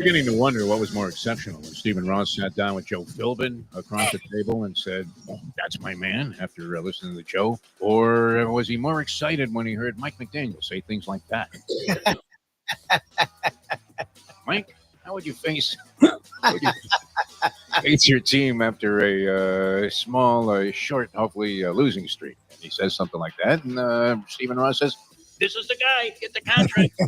beginning to wonder what was more exceptional when Stephen Ross sat down with Joe Philbin across the table and said, "That's my man," after listening to Joe, or was he more excited when he heard Mike McDaniel say things like that? Mike, how would you face your team after a small, short, hopefully losing streak? And he says something like that, and Stephen Ross says, "This is the guy. Get the contract."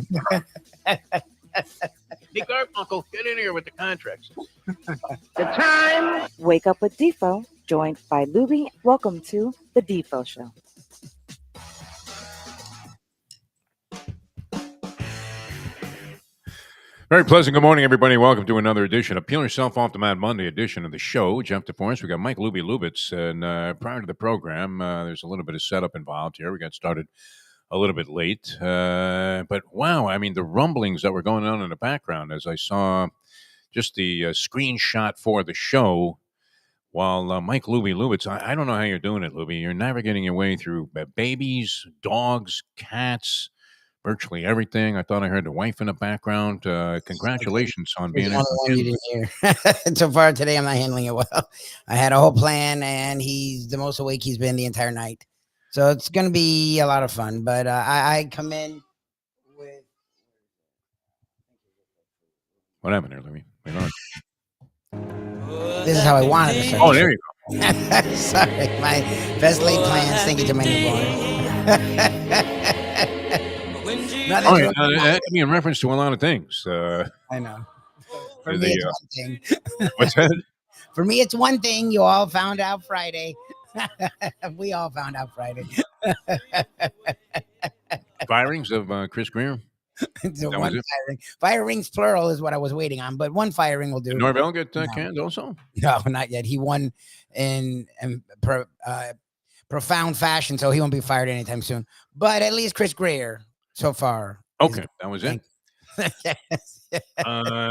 Hey, Garfunkel, get in here with the contracts. The time. Wake up with Defo, joined by Lubie. Welcome to the Defo Show. Very pleasant. Good morning, everybody. Welcome to another edition, a Peel Yourself Off the Mat Monday edition of the show. Jeff DeForest. We got Mike Lubie Lubitz, and prior to the program, there's a little bit of setup involved here. We got started a little bit late, but wow, I mean, the rumblings that were going on in the background as I saw just the screenshot for the show while Mike Lubie Lubitz, I don't know how you're doing it, Lubie. You're navigating your way through babies, dogs, cats, virtually everything. I thought I heard the wife in the background. Congratulations on being able to You didn't hear. So far today, I'm not handling it well. I had a whole plan, and he's the most awake he's been the entire night. So it's going to be a lot of fun. But I come in with. What happened there, Lubie? Wait on. This is how I wanted to start. Oh, there you go. Sorry, my best laid plans. Thank you to my newborn. Oh, yeah, that could be in reference to a lot of things. I know. For me, it's one thing. What's that? For me, it's one thing. You all found out Friday. We all found out Friday. Firings of Chris Greer. So one firing. Fire rings plural is what I was waiting on, but one firing will do. Did Norvell get canned also? No, not yet. He won in profound fashion, so he won't be fired anytime soon. But at least Chris Greer so far. Okay, that was it.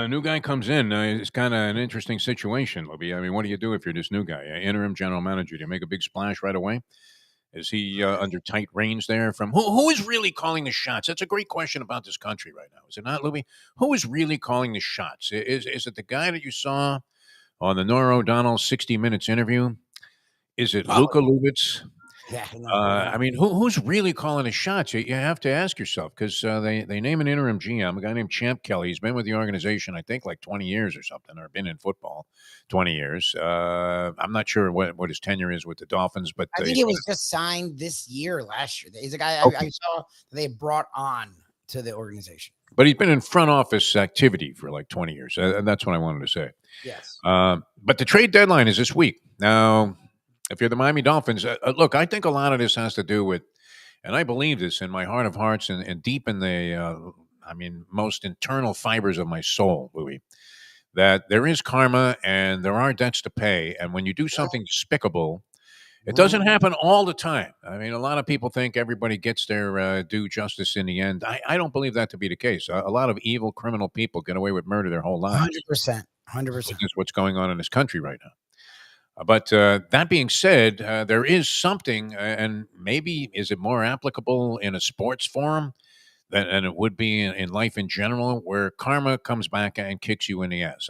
New guy comes in. It's kind of an interesting situation, Lubie. I mean, what do you do if you're this new guy? Interim general manager. Do you make a big splash right away? Is he under tight reins there from who is really calling the shots? That's a great question about this country right now. Is it not, Lubie? Who is really calling the shots? Is it the guy that you saw on the Norah O'Donnell 60 Minutes interview? Is it Luka Lubitz? Yeah. I mean, who's really calling the shots? You have to ask yourself because they name an interim GM, a guy named Champ Kelly. He's been with the organization, I think, like 20 years or something, or been in football 20 years. I'm not sure what his tenure is with the Dolphins, but I think he was just signed this year, last year. He's a guy I saw they brought on to the organization. But he's been in front office activity for like 20 years. And that's what I wanted to say. Yes. But the trade deadline is this week. Now, if you're the Miami Dolphins, look, I think a lot of this has to do with, and I believe this in my heart of hearts and deep in the, most internal fibers of my soul, Louis, that there is karma and there are debts to pay. And when you do something despicable, it doesn't happen all the time. I mean, a lot of people think everybody gets their due justice in the end. I don't believe that to be the case. A lot of evil criminal people get away with murder their whole lives. 100%. This is what's going on in this country right now. But that being said, there is something, and maybe is it more applicable in a sports forum than it would be in life in general, where karma comes back and kicks you in the ass.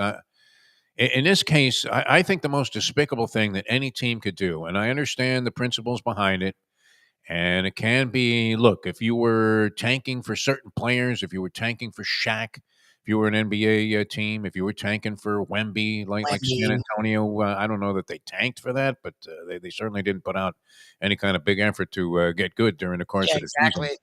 In this case, I think the most despicable thing that any team could do, and I understand the principles behind it, and it can be, look, if you were tanking for certain players, if you were tanking for Shaq, if you were an NBA team, if you were tanking for Wemby, like San Antonio, I don't know that they tanked for that, but they certainly didn't put out any kind of big effort to get good during the course of the season.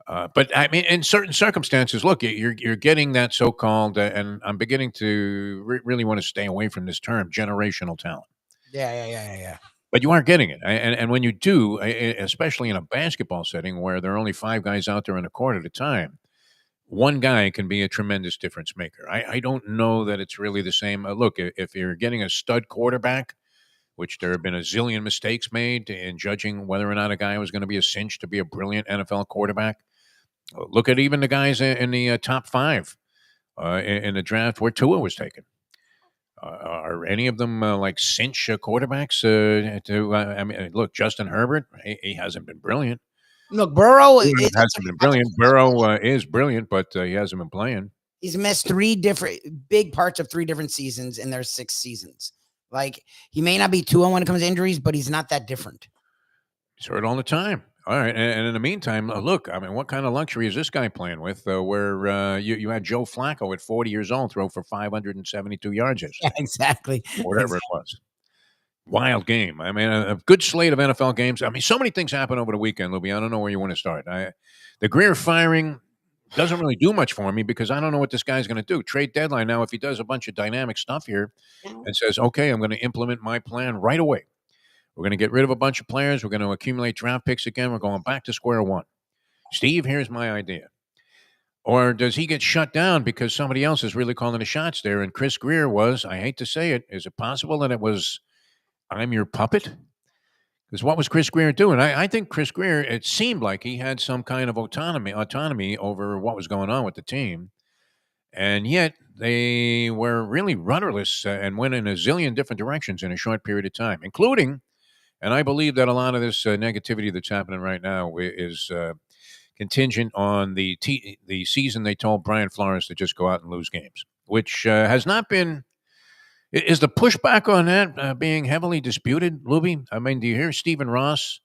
But I mean, in certain circumstances, look, you're getting that so-called, and I'm beginning to really want to stay away from this term, generational talent. Yeah. But you aren't getting it. And when you do, especially in a basketball setting where there are only 5 guys out there on the court at a time, one guy can be a tremendous difference maker. I don't know that it's really the same. Look, if you're getting a stud quarterback, which there have been a zillion mistakes made in judging whether or not a guy was going to be a cinch to be a brilliant NFL quarterback. Look at even the guys in the top 5 in the draft where Tua was taken. Are any of them like cinch quarterbacks? Look, Justin Herbert, he hasn't been brilliant. Look, Burrow hasn't been brilliant. Burrow is brilliant, but he hasn't been playing. He's missed 3 different big parts of 3 different seasons in their 6 seasons. Like, he may not be 2-0 when it comes to injuries, but he's not that different. He's hurt all the time. All right, and in the meantime, look, I mean, what kind of luxury is this guy playing with? Where you had Joe Flacco at 40 years old throw for 572 yards Yeah, yesterday, exactly. whatever it was. Wild game. I mean, a good slate of NFL games. I mean, so many things happened over the weekend, Lubie. I don't know where you want to start. The Greer firing doesn't really do much for me because I don't know what this guy's going to do. Trade deadline now, if he does a bunch of dynamic stuff here and says, okay, I'm going to implement my plan right away. We're going to get rid of a bunch of players. We're going to accumulate draft picks again. We're going back to square one. Steve, here's my idea. Or does he get shut down because somebody else is really calling the shots there? And Chris Greer was, I hate to say it, is it possible that it was, I'm your puppet? Because what was Chris Greer doing? I think Chris Greer, it seemed like he had some kind of autonomy over what was going on with the team. And yet they were really rudderless and went in a zillion different directions in a short period of time, including, and I believe that a lot of this negativity that's happening right now is contingent on the season they told Brian Flores to just go out and lose games, which has not been. Is the pushback on that being heavily disputed, Lubie? I mean, do you hear Stephen Ross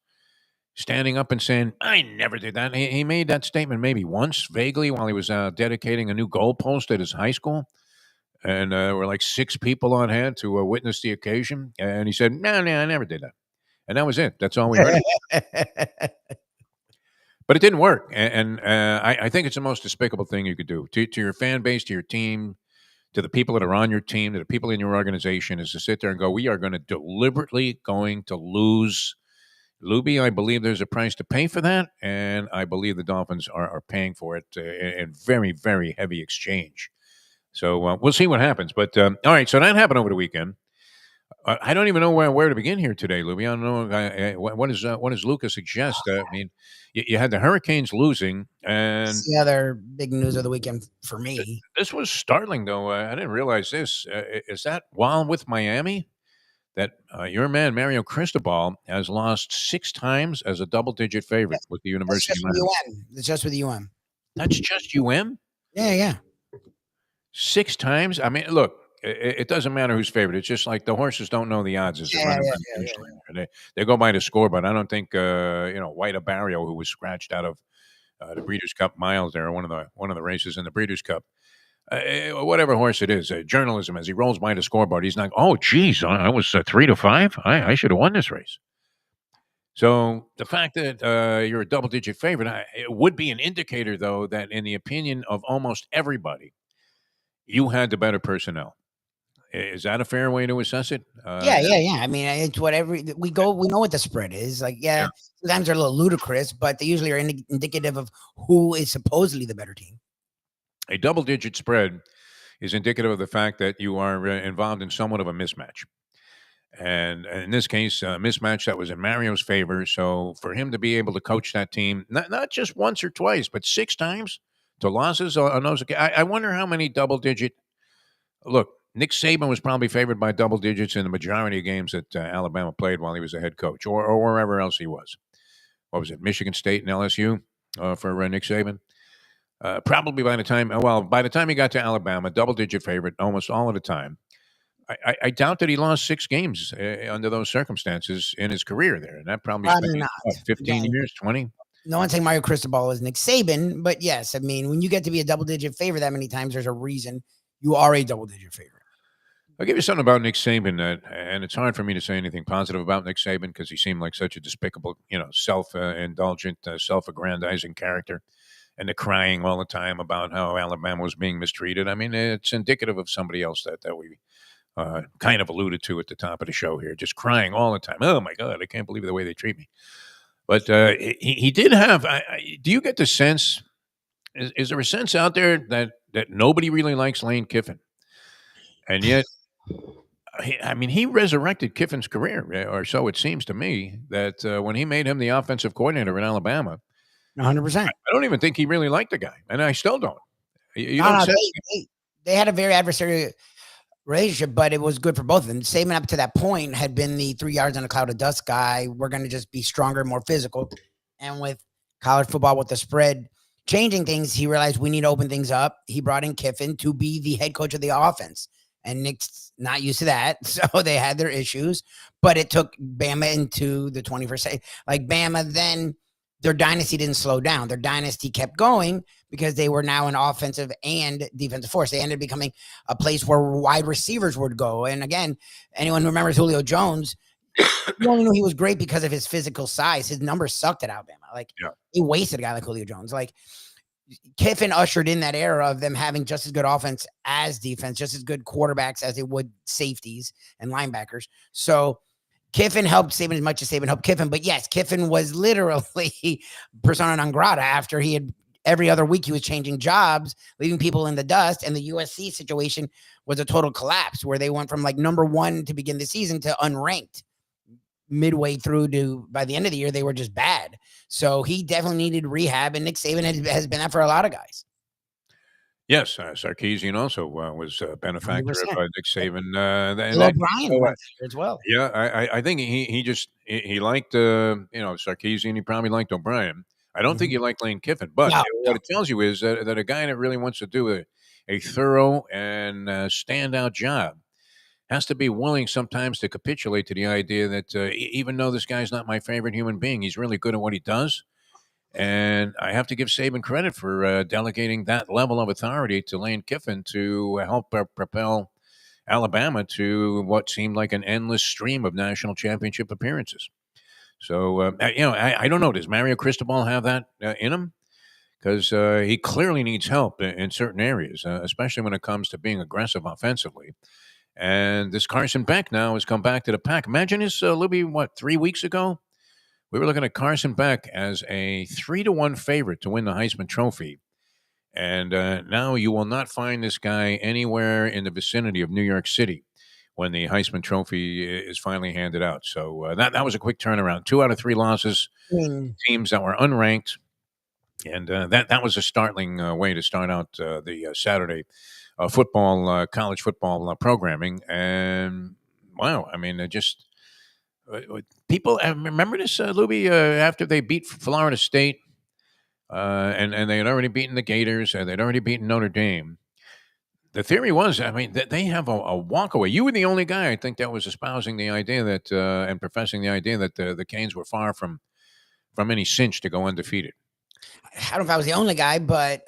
standing up and saying, I never did that? He made that statement maybe once, vaguely, while he was dedicating a new goalpost at his high school. And there were like 6 people on hand to witness the occasion. And he said, no, I never did that. And that was it. That's all we heard. But it didn't work. And I think it's the most despicable thing you could do to your fan base, to your team, to the people that are on your team, to the people in your organization, is to sit there and go, we are going to deliberately going to lose. Lubie, I believe there's a price to pay for that, and I believe the Dolphins are paying for it in very, very heavy exchange. So we'll see what happens. But all right, so that happened over the weekend. I don't even know where to begin here today, Lubie. I don't know what does Luca suggest. I mean, you had the Hurricanes losing, and That's the other big news of the weekend for me. This was startling, though. I didn't realize this. Is that while with Miami, that your man Mario Cristobal has lost 6 times as a double-digit favorite with the University of Miami. It's just with UM. That's just UM? Yeah. 6 times? I mean, look, it doesn't matter who's favorite. It's just like the horses don't know the odds as they run around the finish line. They go by the score, but I don't think White Barrio, who was scratched out of the Breeders' Cup miles there, one of the races in the Breeders' Cup. Whatever horse it is, journalism, as he rolls by the scoreboard, he's like, oh, geez, I was 3-5. I should have won this race. So the fact that you're a double-digit favorite, it would be an indicator, though, that in the opinion of almost everybody, you had the better personnel. Is that a fair way to assess it? Yeah. I mean, it's whatever we know what the spread is. Like, sometimes they're a little ludicrous, but they usually are indicative of who is supposedly the better team. A double-digit spread is indicative of the fact that you are involved in somewhat of a mismatch. And in this case, a mismatch that was in Mario's favor. So for him to be able to coach that team, not just once or twice, but 6 times to losses on those. I wonder how many double-digit. Look, Nick Saban was probably favored by double digits in the majority of games that Alabama played while he was a head coach, or wherever else he was. What was it, Michigan State and LSU for Nick Saban? Probably by the time he got to Alabama, double-digit favorite almost all of the time. I doubt that he lost 6 games under those circumstances in his career there, and that probably not. 15 years, 20. No one's saying Mario Cristobal is Nick Saban, but yes, I mean, when you get to be a double-digit favorite that many times, there's a reason you are a double-digit favorite. I'll give you something about Nick Saban, and it's hard for me to say anything positive about Nick Saban because he seemed like such a despicable, self-indulgent, self-aggrandizing character, and the crying all the time about how Alabama was being mistreated. I mean, it's indicative of somebody else that we kind of alluded to at the top of the show here, just crying all the time. Oh, my God, I can't believe the way they treat me. But he did have do you get the sense, is there a sense out there that nobody really likes Lane Kiffin? And yet, he resurrected Kiffin's career, or so it seems to me, that when he made him the offensive coordinator in Alabama, 100%. I don't even think he really liked the guy, and I still don't. They had a very adversarial relationship, but it was good for both of them. Saban up to that point had been the 3 yards on a cloud of dust guy. We're going to just be stronger, more physical. And with college football, with the spread changing things, he realized we need to open things up. He brought in Kiffin to be the head coach of the offense. And Nick's not used to that. So they had their issues. But it took Bama into the 21st century. Like Bama, then their dynasty didn't slow down. Their dynasty kept going because they were now an offensive and defensive force. They ended up becoming a place where wide receivers would go. And again, anyone who remembers Julio Jones, you only knew he was great because of his physical size. His numbers sucked at Alabama. Like he wasted a guy like Julio Jones. Like Kiffin ushered in that era of them having just as good offense as defense, just as good quarterbacks as they would safeties and linebackers. So Kiffin helped Saban as much as Saban helped Kiffin. But yes, Kiffin was literally persona non grata after he had every other week he was changing jobs, leaving people in the dust. And the USC situation was a total collapse where they went from like number 1 to begin the season to unranked. Midway through to by the end of the year, they were just bad. So he definitely needed rehab, and Nick Saban has been that for a lot of guys. Yes, Sarkisian also was a benefactor 100%. of Nick Saban. Brian went there as well. Yeah, I think he liked Sarkisian. He probably liked O'Brien. I don't think he liked Lane Kiffin, but what it tells you is that a guy that really wants to do a thorough and standout job has to be willing sometimes to capitulate to the idea that even though this guy's not my favorite human being, he's really good at what he does. And I have to give Saban credit for delegating that level of authority to Lane Kiffin to help propel Alabama to what seemed like an endless stream of national championship appearances. So, I don't know. Does Mario Cristobal have that in him? Because he clearly needs help in certain areas, especially when it comes to being aggressive offensively. And this Carson Beck now has come back to the pack. Imagine this, Lubie, 3 weeks ago? We were looking at Carson Beck as a 3-1 favorite to win the Heisman Trophy. And now you will not find this guy anywhere in the vicinity of New York City when the Heisman Trophy is finally handed out. So that was a quick turnaround. 2 out of 3 losses, teams that were unranked. And that was a startling way to start out the Saturday college football programming. And wow, I mean, people remember this, Lubie, after they beat Florida State, and they had already beaten the Gators, and they'd already beaten Notre Dame. The theory was, I mean, that they have a walkaway. You were the only guy, I think, that was espousing the idea that and professing the idea that the Canes were far from any cinch to go undefeated. I don't know if I was the only guy, but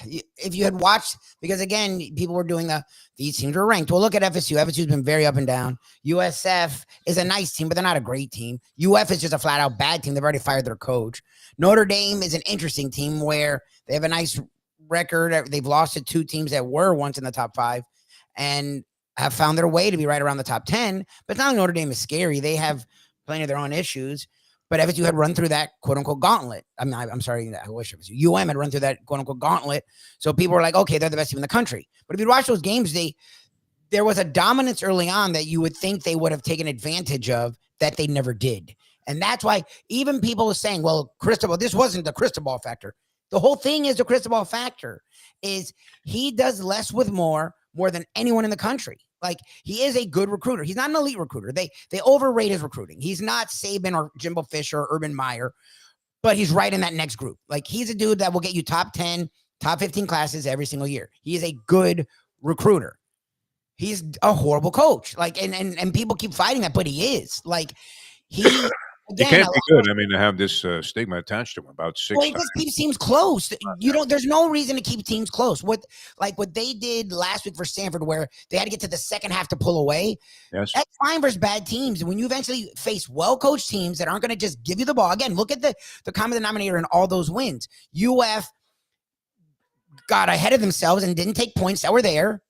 if you had watched, because again, people were doing these teams are ranked. Well, look at FSU. FSU's been very up and down. USF is a nice team, but they're not a great team. UF is just a flat out bad team. They've already fired their coach. Notre Dame is an interesting team where they have a nice record. They've lost to 2 teams that were once in the top 5 and have found their way to be right around the top 10. But it's not like Notre Dame is scary. They have plenty of their own issues. But FSU had run through that quote-unquote gauntlet. I'm sorry, I wish it was UM had run through that quote-unquote gauntlet. So people were like, okay, they're the best team in the country. But if you watch those games, there was a dominance early on that you would think they would have taken advantage of that they never did. And that's why even people are saying, well, Cristobal, this wasn't the Cristobal factor. The whole thing is the Cristobal factor is he does less with more than anyone in the country. Like, he is a good recruiter. He's not an elite recruiter. They overrate his recruiting. He's not Saban or Jimbo Fisher or Urban Meyer, but he's right in that next group. Like, he's a dude that will get you top 10, top 15 classes every single year. He is a good recruiter. He's a horrible coach. Like, and people keep fighting that, but he is. Like, he... Again, it can't be good. I mean, to have this stigma attached to him about 6 times. Well, it just keeps teams close. There's no reason to keep teams close. What they did last week for Stanford, where they had to get to the second half to pull away. Yes. That's fine versus bad teams. And when you eventually face well-coached teams that aren't going to just give you the ball. Again, look at the common denominator in all those wins. UF got ahead of themselves and didn't take points that were there.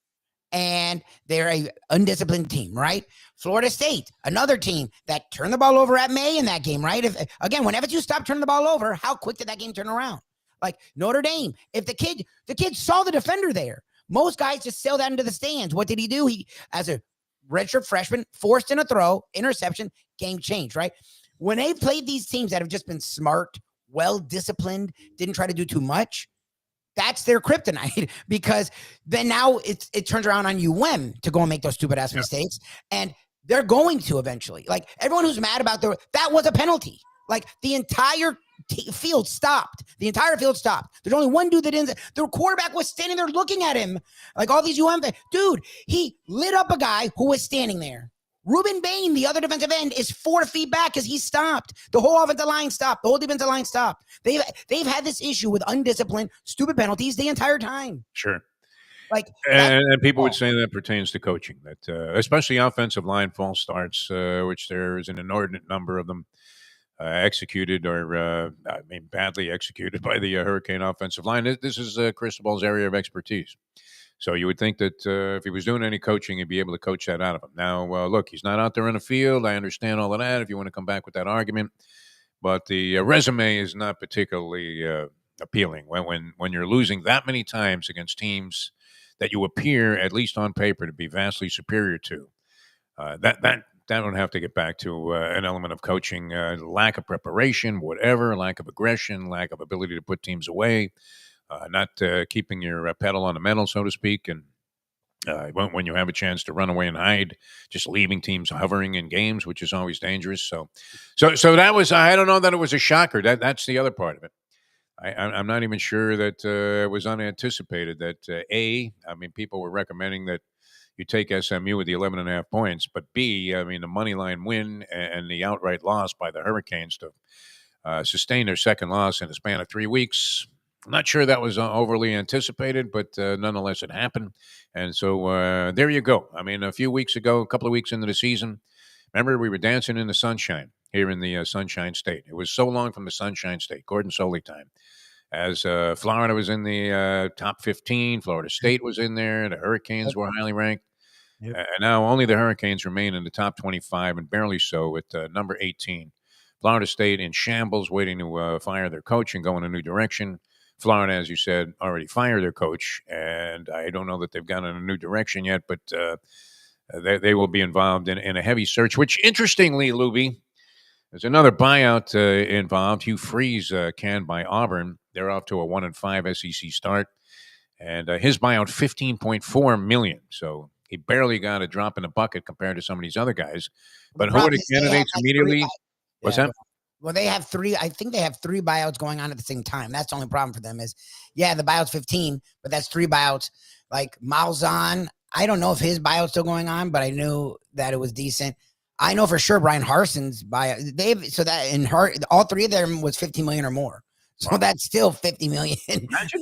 And they're a undisciplined team, right? Florida State, another team that turned the ball over at May in that game, right? Again, whenever you stop turning the ball over, how quick did that game turn around? Like Notre Dame, if the kid saw the defender there, most guys just sail that into the stands. What did he do? He, as a redshirt freshman, forced in a throw, interception, game changed, right? When they've played these teams that have just been smart, well-disciplined, didn't try to do too much, that's their kryptonite, because then now it turns around on UM to go and make those stupid ass mistakes. And they're going to eventually. Like, everyone who's mad about that was a penalty. Like, the entire field stopped. The entire field stopped. There's only one dude that didn't. The quarterback was standing there looking at him. Like all these dude, he lit up a guy who was standing there. Ruben Bain, the other defensive end, is 4 feet back because he stopped. The whole offensive line stopped. The whole defensive line stopped. They've had this issue with undisciplined, stupid penalties the entire time. Sure. Like, and people would say that pertains to coaching, that especially offensive line false starts, which there is an inordinate number of them executed or badly executed by the Hurricane offensive line. This is Cristobal's area of expertise. So you would think that if he was doing any coaching, he'd be able to coach that out of him. Now, look, he's not out there in the field. I understand all of that if you want to come back with that argument. But the resume is not particularly appealing when you're losing that many times against teams that you appear, at least on paper, to be vastly superior to. That would have to get back to an element of coaching, lack of preparation, whatever, lack of aggression, lack of ability to put teams away, not keeping your pedal on the metal, so to speak, and when you have a chance to run away and hide, just leaving teams hovering in games, which is always dangerous. So that was, I don't know that it was a shocker. That's the other part of it. I'm not even sure that it was unanticipated that people were recommending that you take SMU with the 11.5 points, but B, the money line win and the outright loss by the Hurricanes to sustain their second loss in a span of 3 weeks. I'm not sure that was overly anticipated, but nonetheless, it happened. And so there you go. A few weeks ago, a couple of weeks into the season, remember we were dancing in the sunshine here in the Sunshine State. It was so long from the Sunshine State, Gordon Soley time, as Florida was in the top 15. Florida State was in there. The Hurricanes were highly ranked. Yep. And now only the Hurricanes remain in the top 25, and barely so at number 18. Florida State in shambles, waiting to fire their coach and go in a new direction. Florida, as you said, already fired their coach, and I don't know that they've gone in a new direction yet, but they will be involved in a heavy search, which, interestingly, Lubie, there's another buyout involved. Hugh Freeze canned by Auburn. They're off to a 1-5 SEC start, and his buyout, $15.4 million. So he barely got a drop in the bucket compared to some of these other guys. But who are the candidates immediately? What's that? Well, they have 3. I think they have 3 buyouts going on at the same time. That's the only problem for them is, the buyout's 15, but that's 3 buyouts. Like Malzahn, I don't know if his buyout's still going on, but I knew that it was decent. I know for sure Brian Harson's buyout. All 3 of them was 15 million or more. So wow. That's still 50 million. Imagine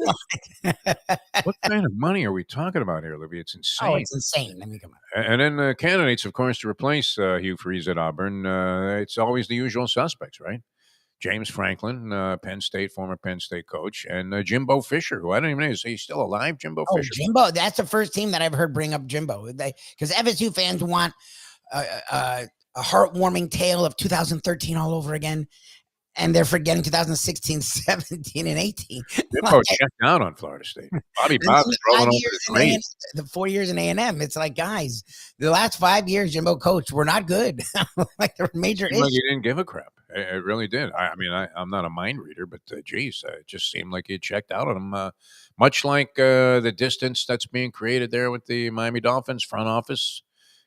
what kind of money are we talking about here, Olivia? It's insane. Oh, it's insane. Come on. And then the candidates, of course, to replace Hugh Freeze at Auburn, it's always the usual suspects, right? James Franklin, former Penn State coach, and Jimbo Fisher, who I don't even know. Is he still alive, Jimbo Fisher? Jimbo. That's the first team that I've heard bring up Jimbo. Because FSU fans want a heartwarming tale of 2013 all over again. And they're forgetting 2016, 17, and 18. Jimbo checked out on Florida State. Bobby Bob's rolling over the grave. The 4 years in A&M. It's like, guys, the last 5 years Jimbo coached were not good. Like there were major issues. Like he didn't give a crap. It really did. I'm not a mind reader, but it just seemed like he checked out on him. Much like the distance that's being created there with the Miami Dolphins front office,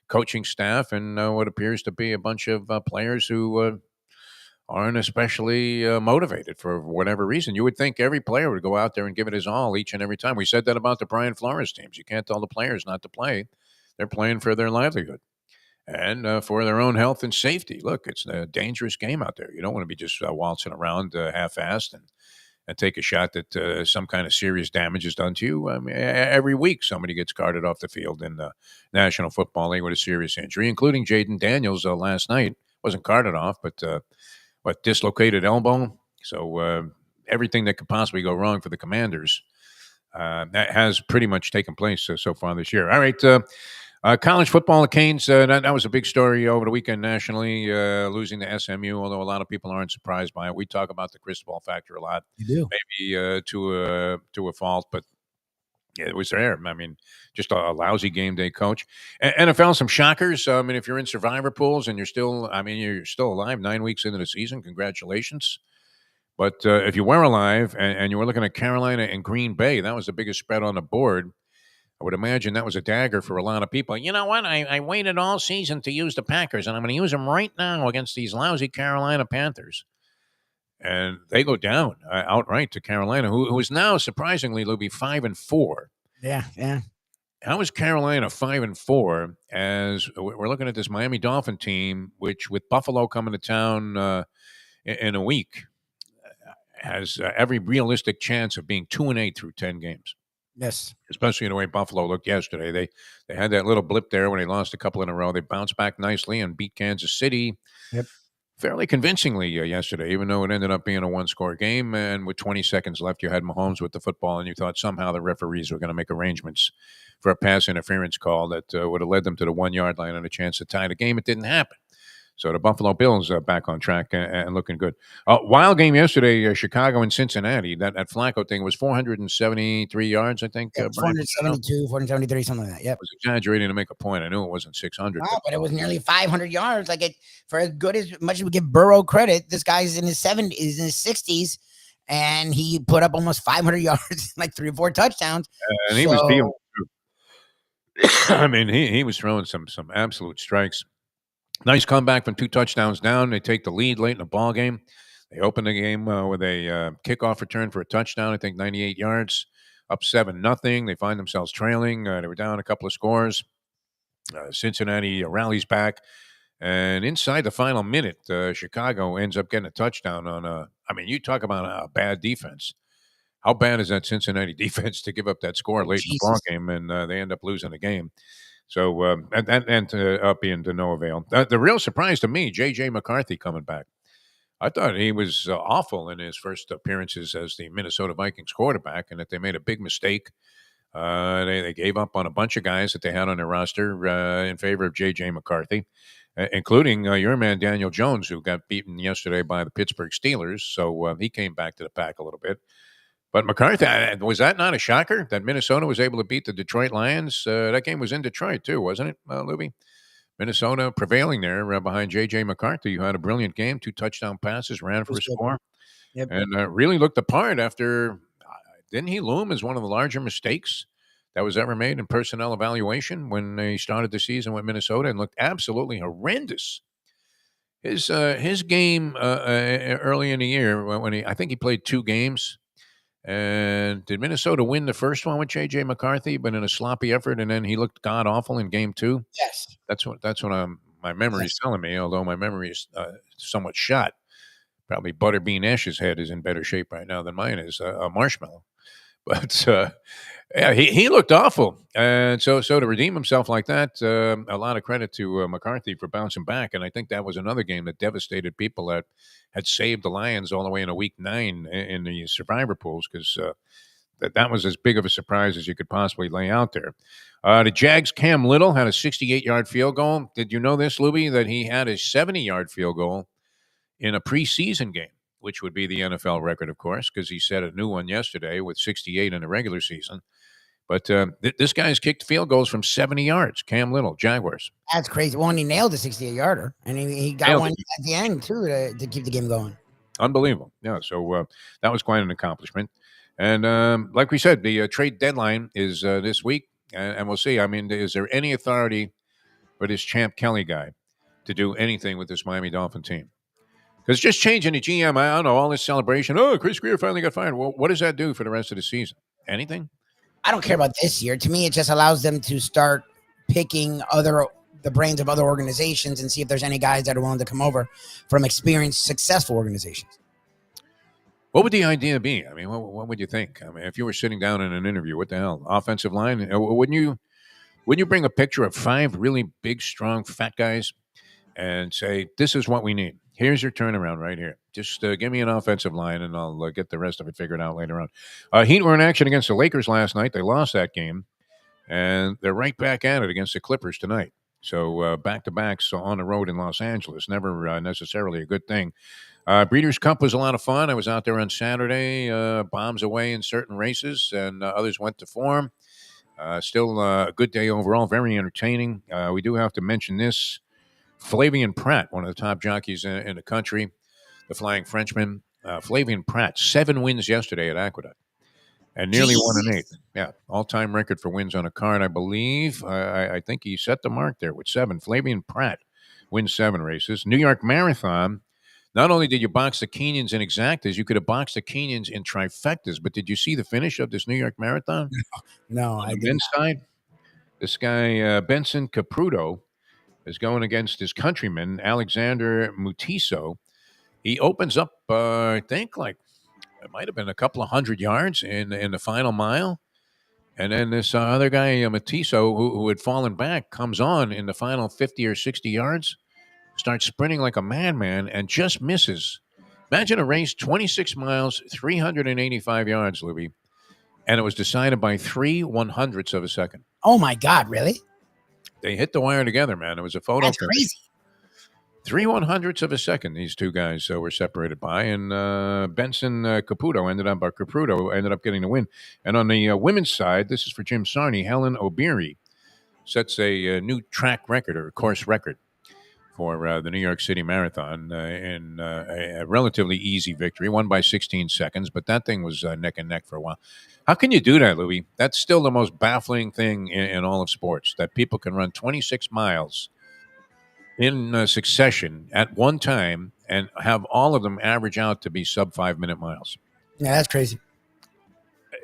coaching staff, and what appears to be a bunch of players who aren't especially motivated for whatever reason. You would think every player would go out there and give it his all each and every time. We said that about the Brian Flores teams. You can't tell the players not to play. They're playing for their livelihood and for their own health and safety. Look, it's a dangerous game out there. You don't want to be just waltzing around half-assed and take a shot that some kind of serious damage is done to you. Every week somebody gets carted off the field in the National Football League with a serious injury, including Jaden Daniels last night. Wasn't carted off, but dislocated elbow. So everything that could possibly go wrong for the Commanders that has pretty much taken place so far this year. All right, college football, the Canes, that was a big story over the weekend nationally, losing to SMU, although a lot of people aren't surprised by it. We talk about the Cristobal factor a lot. You do. Maybe to a fault, but yeah, it was there. Just a lousy game day coach. NFL, some shockers. If you're in survivor pools and you're still alive 9 weeks into the season, congratulations. But if you were alive and you were looking at Carolina and Green Bay, that was the biggest spread on the board. I would imagine that was a dagger for a lot of people. You know what? I waited all season to use the Packers, and I'm going to use them right now against these lousy Carolina Panthers. and they go down outright to Carolina, who is now surprisingly, Lubie, 5-4. Yeah. How is Carolina 5-4 as we're looking at this Miami Dolphin team, which with Buffalo coming to town in a week, has every realistic chance of being 2-8 through 10 games? Yes. Especially the way Buffalo looked yesterday. They had that little blip there when they lost a couple in a row. They bounced back nicely and beat Kansas City Yep. fairly convincingly yesterday, even though it ended up being a one-score game. And with 20 seconds left, you had Mahomes with the football, and you thought somehow the referees were going to make arrangements for a pass interference call that would have led them to the 1-yard line and a chance to tie the game. It didn't happen. So the Buffalo Bills are back on track and looking good. Wild game yesterday, Chicago and Cincinnati. That Flacco thing was 473 yards, I think. Yeah, 472, 473, something like that. Yep. I was exaggerating to make a point. I knew it wasn't 600. Wow, but it was nearly 500 yards. Like for as good as much as we give Burrow credit, this guy's in his 70s, in his 60s, and he put up almost 500 yards, like 3 or 4 touchdowns. And he was dealing. I mean, he was throwing some absolute strikes. Nice comeback from 2 touchdowns down. They take the lead late in the ball game. They open the game with a kickoff return for a touchdown. I think 98 yards, up 7-0. They find themselves trailing. They were down a couple of scores. Cincinnati rallies back, and inside the final minute, Chicago ends up getting a touchdown on a. I mean, you talk about a bad defense. How bad is that Cincinnati defense to give up that score late in the ball game, and they end up losing the game? So and up being to no avail. The real surprise to me, J.J. McCarthy coming back. I thought he was awful in his first appearances as the Minnesota Vikings quarterback, and that they made a big mistake. They gave up on a bunch of guys that they had on their roster in favor of J.J. McCarthy, including your man Daniel Jones, who got beaten yesterday by the Pittsburgh Steelers. So he came back to the pack a little bit. But McCarthy, was that not a shocker that Minnesota was able to beat the Detroit Lions? That game was in Detroit too, wasn't it, Lubie? Minnesota prevailing there behind J.J. McCarthy, who had a brilliant game, 2 touchdown passes, ran for a score, and really looked the part after. Didn't he loom as one of the larger mistakes that was ever made in personnel evaluation when they started the season with Minnesota and looked absolutely horrendous? His game early in the year when I think he played 2 games. And did Minnesota win the first one with J.J. McCarthy, but in a sloppy effort, and then he looked god awful in game 2? Yes. That's what my memory is telling me, although my memory is somewhat shot. Probably Butterbean Ash's head is in better shape right now than mine is, a marshmallow. But yeah, he looked awful. And so to redeem himself like that, a lot of credit to McCarthy for bouncing back. And I think that was another game that devastated people that had saved the Lions all the way in a week 9 in the survivor pools, because that was as big of a surprise as you could possibly lay out there. The Jags' Cam Little had a 68-yard field goal. Did you know this, Lubie, that he had a 70-yard field goal in a preseason game, which would be the NFL record, of course, because he set a new one yesterday with 68 in the regular season. But this guy's kicked field goals from 70 yards. Cam Little, Jaguars. That's crazy. Well, and he nailed the 68-yarder, and he got one at the end, too, to keep the game going. Unbelievable. Yeah, so that was quite an accomplishment. And like we said, the trade deadline is this week, and we'll see. I mean, is there any authority for this Champ Kelly guy to do anything with this Miami Dolphin team? Because just changing the GM, I don't know, all this celebration. Oh, Chris Greer finally got fired. Well, what does that do for the rest of the season? Anything? I don't care about this year. To me, it just allows them to start picking the brains of other organizations and see if there's any guys that are willing to come over from experienced, successful organizations. What would the idea be? I mean, what would you think? I mean, if you were sitting down in an interview, what the hell? Offensive line? Wouldn't you bring a picture of 5 really big, strong, fat guys and say, this is what we need? Here's your turnaround right here. Just give me an offensive line, and I'll get the rest of it figured out later on. Heat were in action against the Lakers last night. They lost that game, and they're right back at it against the Clippers tonight. So back-to-backs on the road in Los Angeles, never necessarily a good thing. Breeders' Cup was a lot of fun. I was out there on Saturday, bombs away in certain races, and others went to form. Still a good day overall, very entertaining. We do have to mention this. Flavien Prat, one of the top jockeys in the country, the Flying Frenchman. Flavien Prat, 7 wins yesterday at Aqueduct, and nearly 1 1/8. Yeah, all-time record for wins on a card, I believe. I think he set the mark there with 7. Flavien Prat wins 7 races. New York Marathon, Not only did you box the Kenyans in exactas, you could have boxed the Kenyans in trifectas. But did you see the finish of this New York Marathon No, on I the did men's side? This guy Benson Capruto is going against his countryman Alexander Mutiso. He opens up, I think, like it might have been a couple of 100 yards in the final mile. And then this other guy, Matiso, who had fallen back, comes on in the final 50 or 60 yards, starts sprinting like a madman, and just misses. Imagine a race, 26 miles, 385 yards, Libby, and it was decided by 3/100ths of a second. Oh my God, really? They hit the wire together, man. It was a photo That's finish. crazy. 3/100ths of a second, these two guys were separated by, and Benson Caputo ended up getting the win. And on the women's side, this is for Jim Sarney. Helen O'Beary sets a new track record or course record for the New York City Marathon in a relatively easy victory, won by 16 seconds, but that thing was neck and neck for a while. How can you do that, Louis? That's still the most baffling thing in all of sports, that people can run 26 miles in succession at one time and have all of them average out to be sub 5 minute miles. Yeah, that's crazy.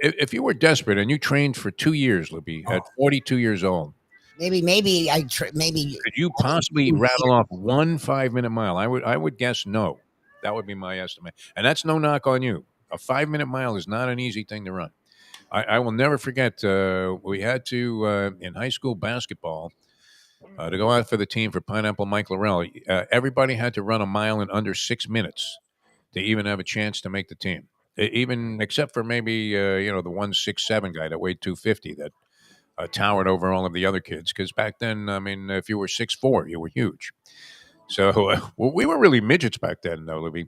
If you were desperate and you trained for 2 years, Libby, at 42 years old, maybe could you possibly rattle off 1 5 minute mile? I would guess no. That would be my estimate. And that's no knock on you. A 5 minute mile is not an easy thing to run. I will never forget, we had to, in high school basketball, to go out for the team for Pineapple Mike Laurel, everybody had to run a mile in under 6 minutes to even have a chance to make the team. Even except for maybe the 167 guy that weighed 250 that towered over all of the other kids. Because back then, I mean, if you were 6'4", you were huge. So we were really midgets back then, though, Libby.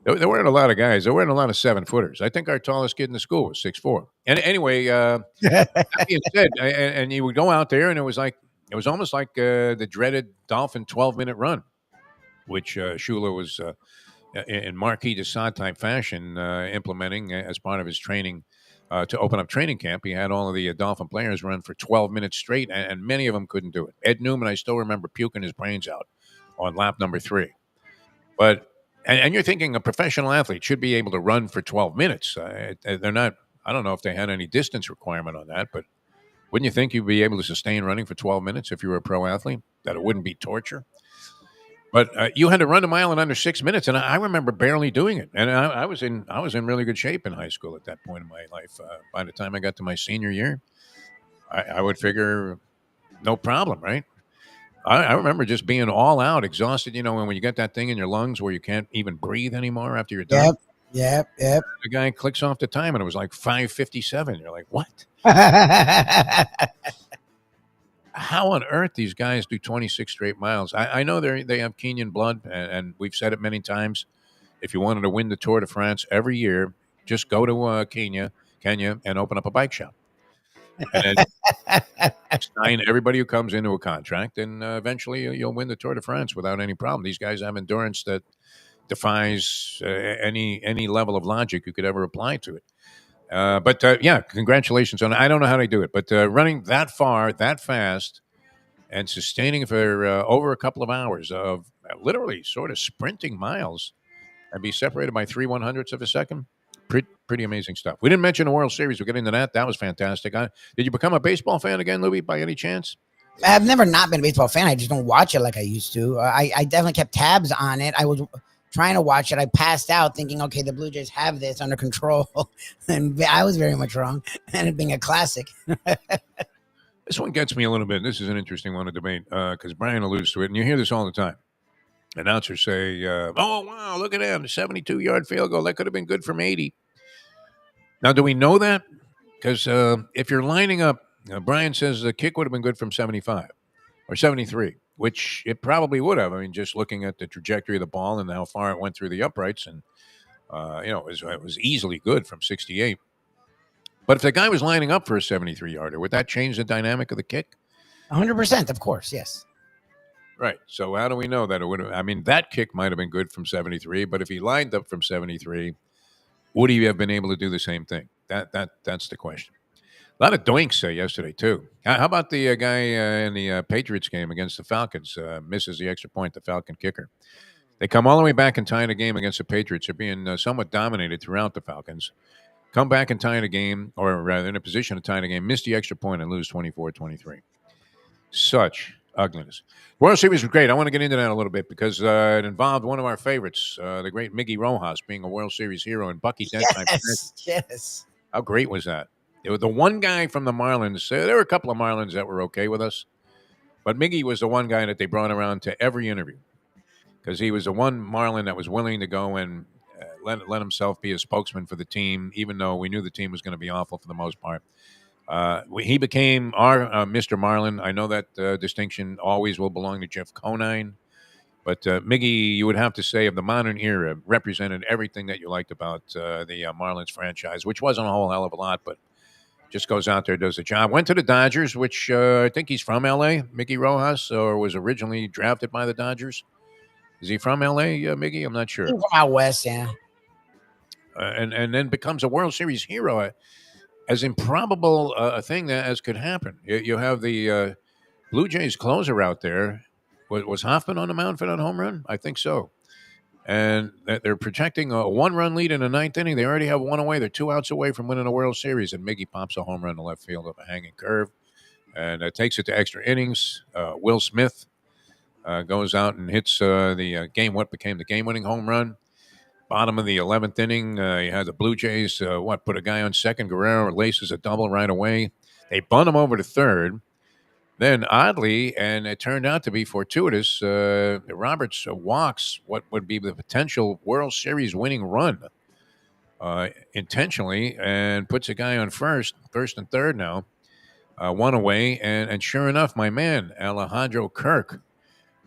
There weren't a lot of guys. There weren't a lot of 7-footers. I think our tallest kid in the school was 6'4". And anyway, that being said, and you would go out there, and it was almost like the dreaded Dolphin 12-minute run, which Shula was in Marquis de Sade type fashion implementing as part of his training to open up training camp. He had all of the Dolphin players run for 12 minutes straight, and many of them couldn't do it. Ed Newman, I still remember puking his brains out on lap number 3. But and you're thinking a professional athlete should be able to run for 12 minutes. They're not. I don't know if they had any distance requirement on that, but wouldn't you think you'd be able to sustain running for 12 minutes if you were a pro athlete? That it wouldn't be torture? But you had to run a mile in under 6 minutes, and I remember barely doing it. And I was in really good shape in high school at that point in my life. By the time I got to my senior year, I would figure no problem, right? I remember just being all out, exhausted. When you get that thing in your lungs where you can't even breathe anymore after you're done. Yep. The guy clicks off the time, and it was like 5:57. You're like, what? How on earth these guys do 26 straight miles? I know they have Kenyan blood, and we've said it many times. If you wanted to win the Tour de France every year, just go to Kenya, and open up a bike shop. And then sign everybody who comes into a contract, and eventually you'll win the Tour de France without any problem. These guys have endurance that defies any level of logic you could ever apply to it. But yeah, congratulations on it. I don't know how they do it, but running that far, that fast, and sustaining for over a couple of hours of literally sort of sprinting miles and be separated by 3/100ths of a second. Pretty amazing stuff. We didn't mention the World Series. We'll get into that. That was fantastic. Did you become a baseball fan again, Louie, by any chance? I've never not been a baseball fan. I just don't watch it like I used to. I definitely kept tabs on it. I was trying to watch it. I passed out thinking, okay, the Blue Jays have this under control. And I was very much wrong. And it being a classic. This one gets me a little bit. This is an interesting one to debate because Brian alludes to it. And you hear this all the time. Announcers say, oh, wow, look at him. The 72-yard field goal. That could have been good from 80. Now, do we know that? Because if you're lining up, Brian says the kick would have been good from 75 or 73, which it probably would have. I mean, just looking at the trajectory of the ball and how far it went through the uprights. And, it was easily good from 68. But if the guy was lining up for a 73-yarder, would that change the dynamic of the kick? 100%, of course, yes. Right. So how do we know that it would have? I mean, that kick might have been good from 73, but if he lined up from 73, would he have been able to do the same thing? That's the question. A lot of doinks yesterday too. How about the guy in the Patriots game against the Falcons? Misses the extra point, the Falcon kicker. They come all the way back and tie in a game against the Patriots. They're being somewhat dominated throughout the Falcons. Come back and tie in a game, or rather in a position to tie in a game, miss the extra point and lose 24-23. Such ugliness. World Series was great. I want to get into that a little bit because it involved one of our favorites, the great Miggy Rojas, being a World Series hero and Bucky Dent. Yes. How great was that? It was the one guy from the Marlins. There were a couple of Marlins that were okay with us, but Miggy was the one guy that they brought around to every interview because he was the one Marlin that was willing to go and let himself be a spokesman for the team, even though we knew the team was going to be awful for the most part. He became our Mr. Marlin. I know that distinction always will belong to Jeff Conine, but Miggy, you would have to say, of the modern era, represented everything that you liked about the Marlins franchise, which wasn't a whole hell of a lot, but just goes out there, does the job. Went to the Dodgers, which I think he's from L.A., Miggy Rojas, or was originally drafted by the Dodgers. Is he from L.A., Miggy? I'm not sure. He's from out west, yeah. And then becomes a World Series hero. As improbable a thing as could happen. You have the Blue Jays closer out there. Was Hoffman on the mound for that home run? I think so. And they're protecting a one-run lead in the ninth inning. They already have one away. They're 2 outs away from winning a World Series. And Miggy pops a home run to left field of a hanging curve. And takes it to extra innings. Will Smith goes out and hits what became the game-winning home run. Bottom of the 11th inning, you had the Blue Jays, put a guy on second. Guerrero laces a double right away. They bunt him over to third. Then, oddly, and it turned out to be fortuitous, Roberts walks what would be the potential World Series winning run intentionally and puts a guy on first and third now, one away. And sure enough, my man, Alejandro Kirk,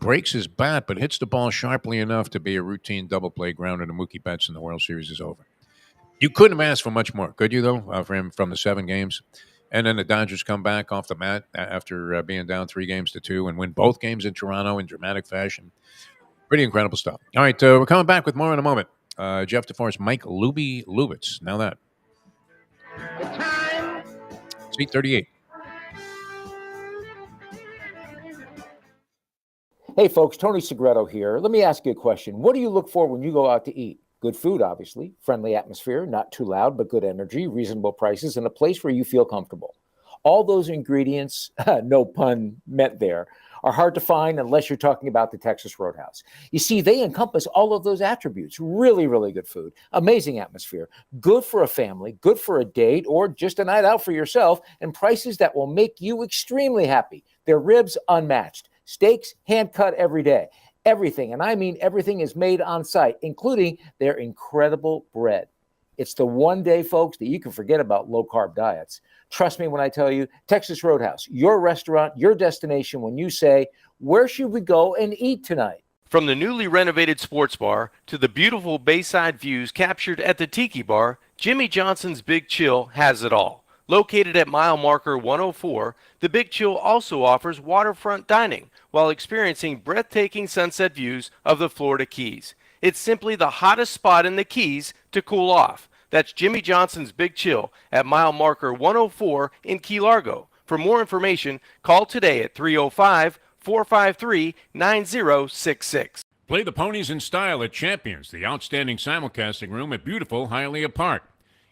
breaks his bat, but hits the ball sharply enough to be a routine double play grounder to Mookie Betts, and the World Series is over. You couldn't have asked for much more, could you, though, for him from the 7 games? And then the Dodgers come back off the mat after being down 3-2 and win both games in Toronto in dramatic fashion. Pretty incredible stuff. All right, we're coming back with more in a moment. Jeff DeForest, Mike Lubie Lubitz. Now that. Seat 38. Hey, folks, Tony Segreto here. Let me ask you a question. What do you look for when you go out to eat? Good food, obviously, friendly atmosphere, not too loud, but good energy, reasonable prices, and a place where you feel comfortable. All those ingredients, no pun meant there, are hard to find unless you're talking about the Texas Roadhouse. You see, they encompass all of those attributes. Really, really good food, amazing atmosphere, good for a family, good for a date, or just a night out for yourself, and prices that will make you extremely happy. Their ribs, unmatched. Steaks, hand-cut every day. Everything, and I mean everything, is made on site, including their incredible bread. It's the one day, folks, that you can forget about low-carb diets. Trust me when I tell you, Texas Roadhouse, your restaurant, your destination when you say, where should we go and eat tonight? From the newly renovated sports bar to the beautiful bayside views captured at the Tiki Bar, Jimmy Johnson's Big Chill has it all. Located at mile marker 104, the Big Chill also offers waterfront dining while experiencing breathtaking sunset views of the Florida Keys. It's simply the hottest spot in the Keys to cool off. That's Jimmy Johnson's Big Chill at mile marker 104 in Key Largo. For more information, call today at 305-453-9066. Play the ponies in style at Champions, the outstanding simulcasting room at beautiful Hialeah Park.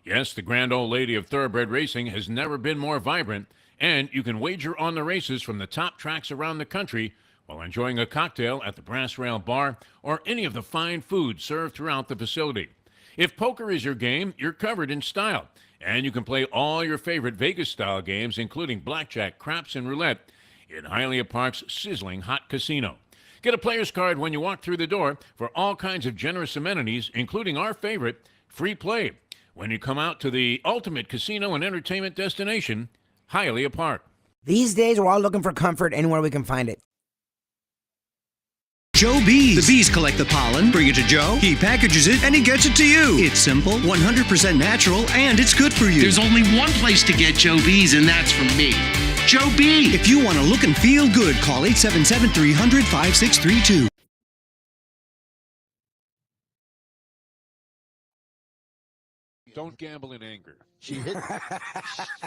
Yes, the grand old lady of thoroughbred racing has never been more vibrant, and you can wager on the races from the top tracks around the country while enjoying a cocktail at the Brass Rail Bar or any of the fine food served throughout the facility. If poker is your game, you're covered in style, and you can play all your favorite Vegas-style games, including blackjack, craps, and roulette, in Hialeah Park's sizzling hot casino. Get a player's card when you walk through the door for all kinds of generous amenities, including our favorite, free play, when you come out to the ultimate casino and entertainment destination, Hialeah Park. These days, we're all looking for comfort anywhere we can find it. Joe Bees. The bees collect the pollen, bring it to Joe, he packages it, and he gets it to you. It's simple, 100% natural, and it's good for you. There's only one place to get Joe Bees, and that's from me. Joe Bee. If you want to look and feel good, call 877-300-5632. Don't gamble in anger. She hit.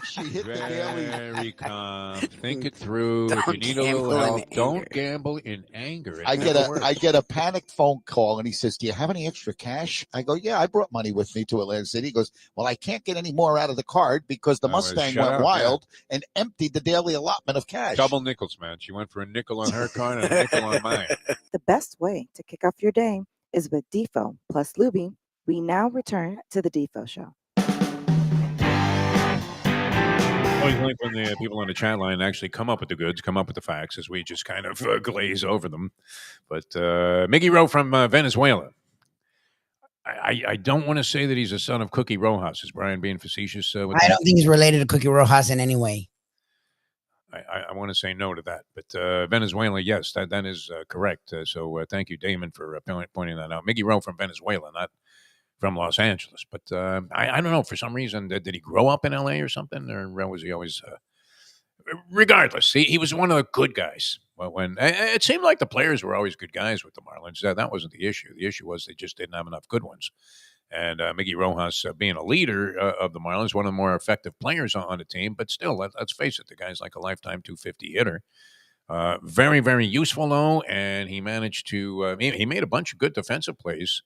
She hit the daily. Very calm. Think it through. If you Don't need a little gamble in help, anger. don't gamble in anger. It I never works. get a panicked phone call, and he says, "Do you have any extra cash?" I go, "Yeah, I brought money with me to Atlantic City." He goes, "Well, I can't get any more out of the card because the Mustang shut went up, wild and emptied the daily allotment of cash." Double nickels, man. She went for a nickel on her card and a nickel on mine. The best way to kick off your day is with Defo plus Lubie. We now return to the Defo Show. Always like when the people on the chat line actually come up with the goods, come up with the facts, as we just kind of glaze over them. But Miggy Rowe from Venezuela. I don't want to say that he's a son of Cookie Rojas. Is Brian being facetious with I that? don't think he's related to Cookie Rojas in any way. I want to say no to that. But Venezuela, yes, that is correct. So thank you, Damon, for pointing that out. Miggy Rowe from Venezuela, not from Los Angeles. But I don't know. For some reason, did he grow up in L.A. or something? Or was he always... regardless, he was one of the good guys. When it seemed like the players were always good guys with the Marlins. That wasn't the issue. The issue was they just didn't have enough good ones. And Miggy Rojas, being a leader of the Marlins, one of the more effective players on the team. But still, let's face it, the guy's like a lifetime 250 hitter. Very, very useful, though. And he managed to he made a bunch of good defensive plays,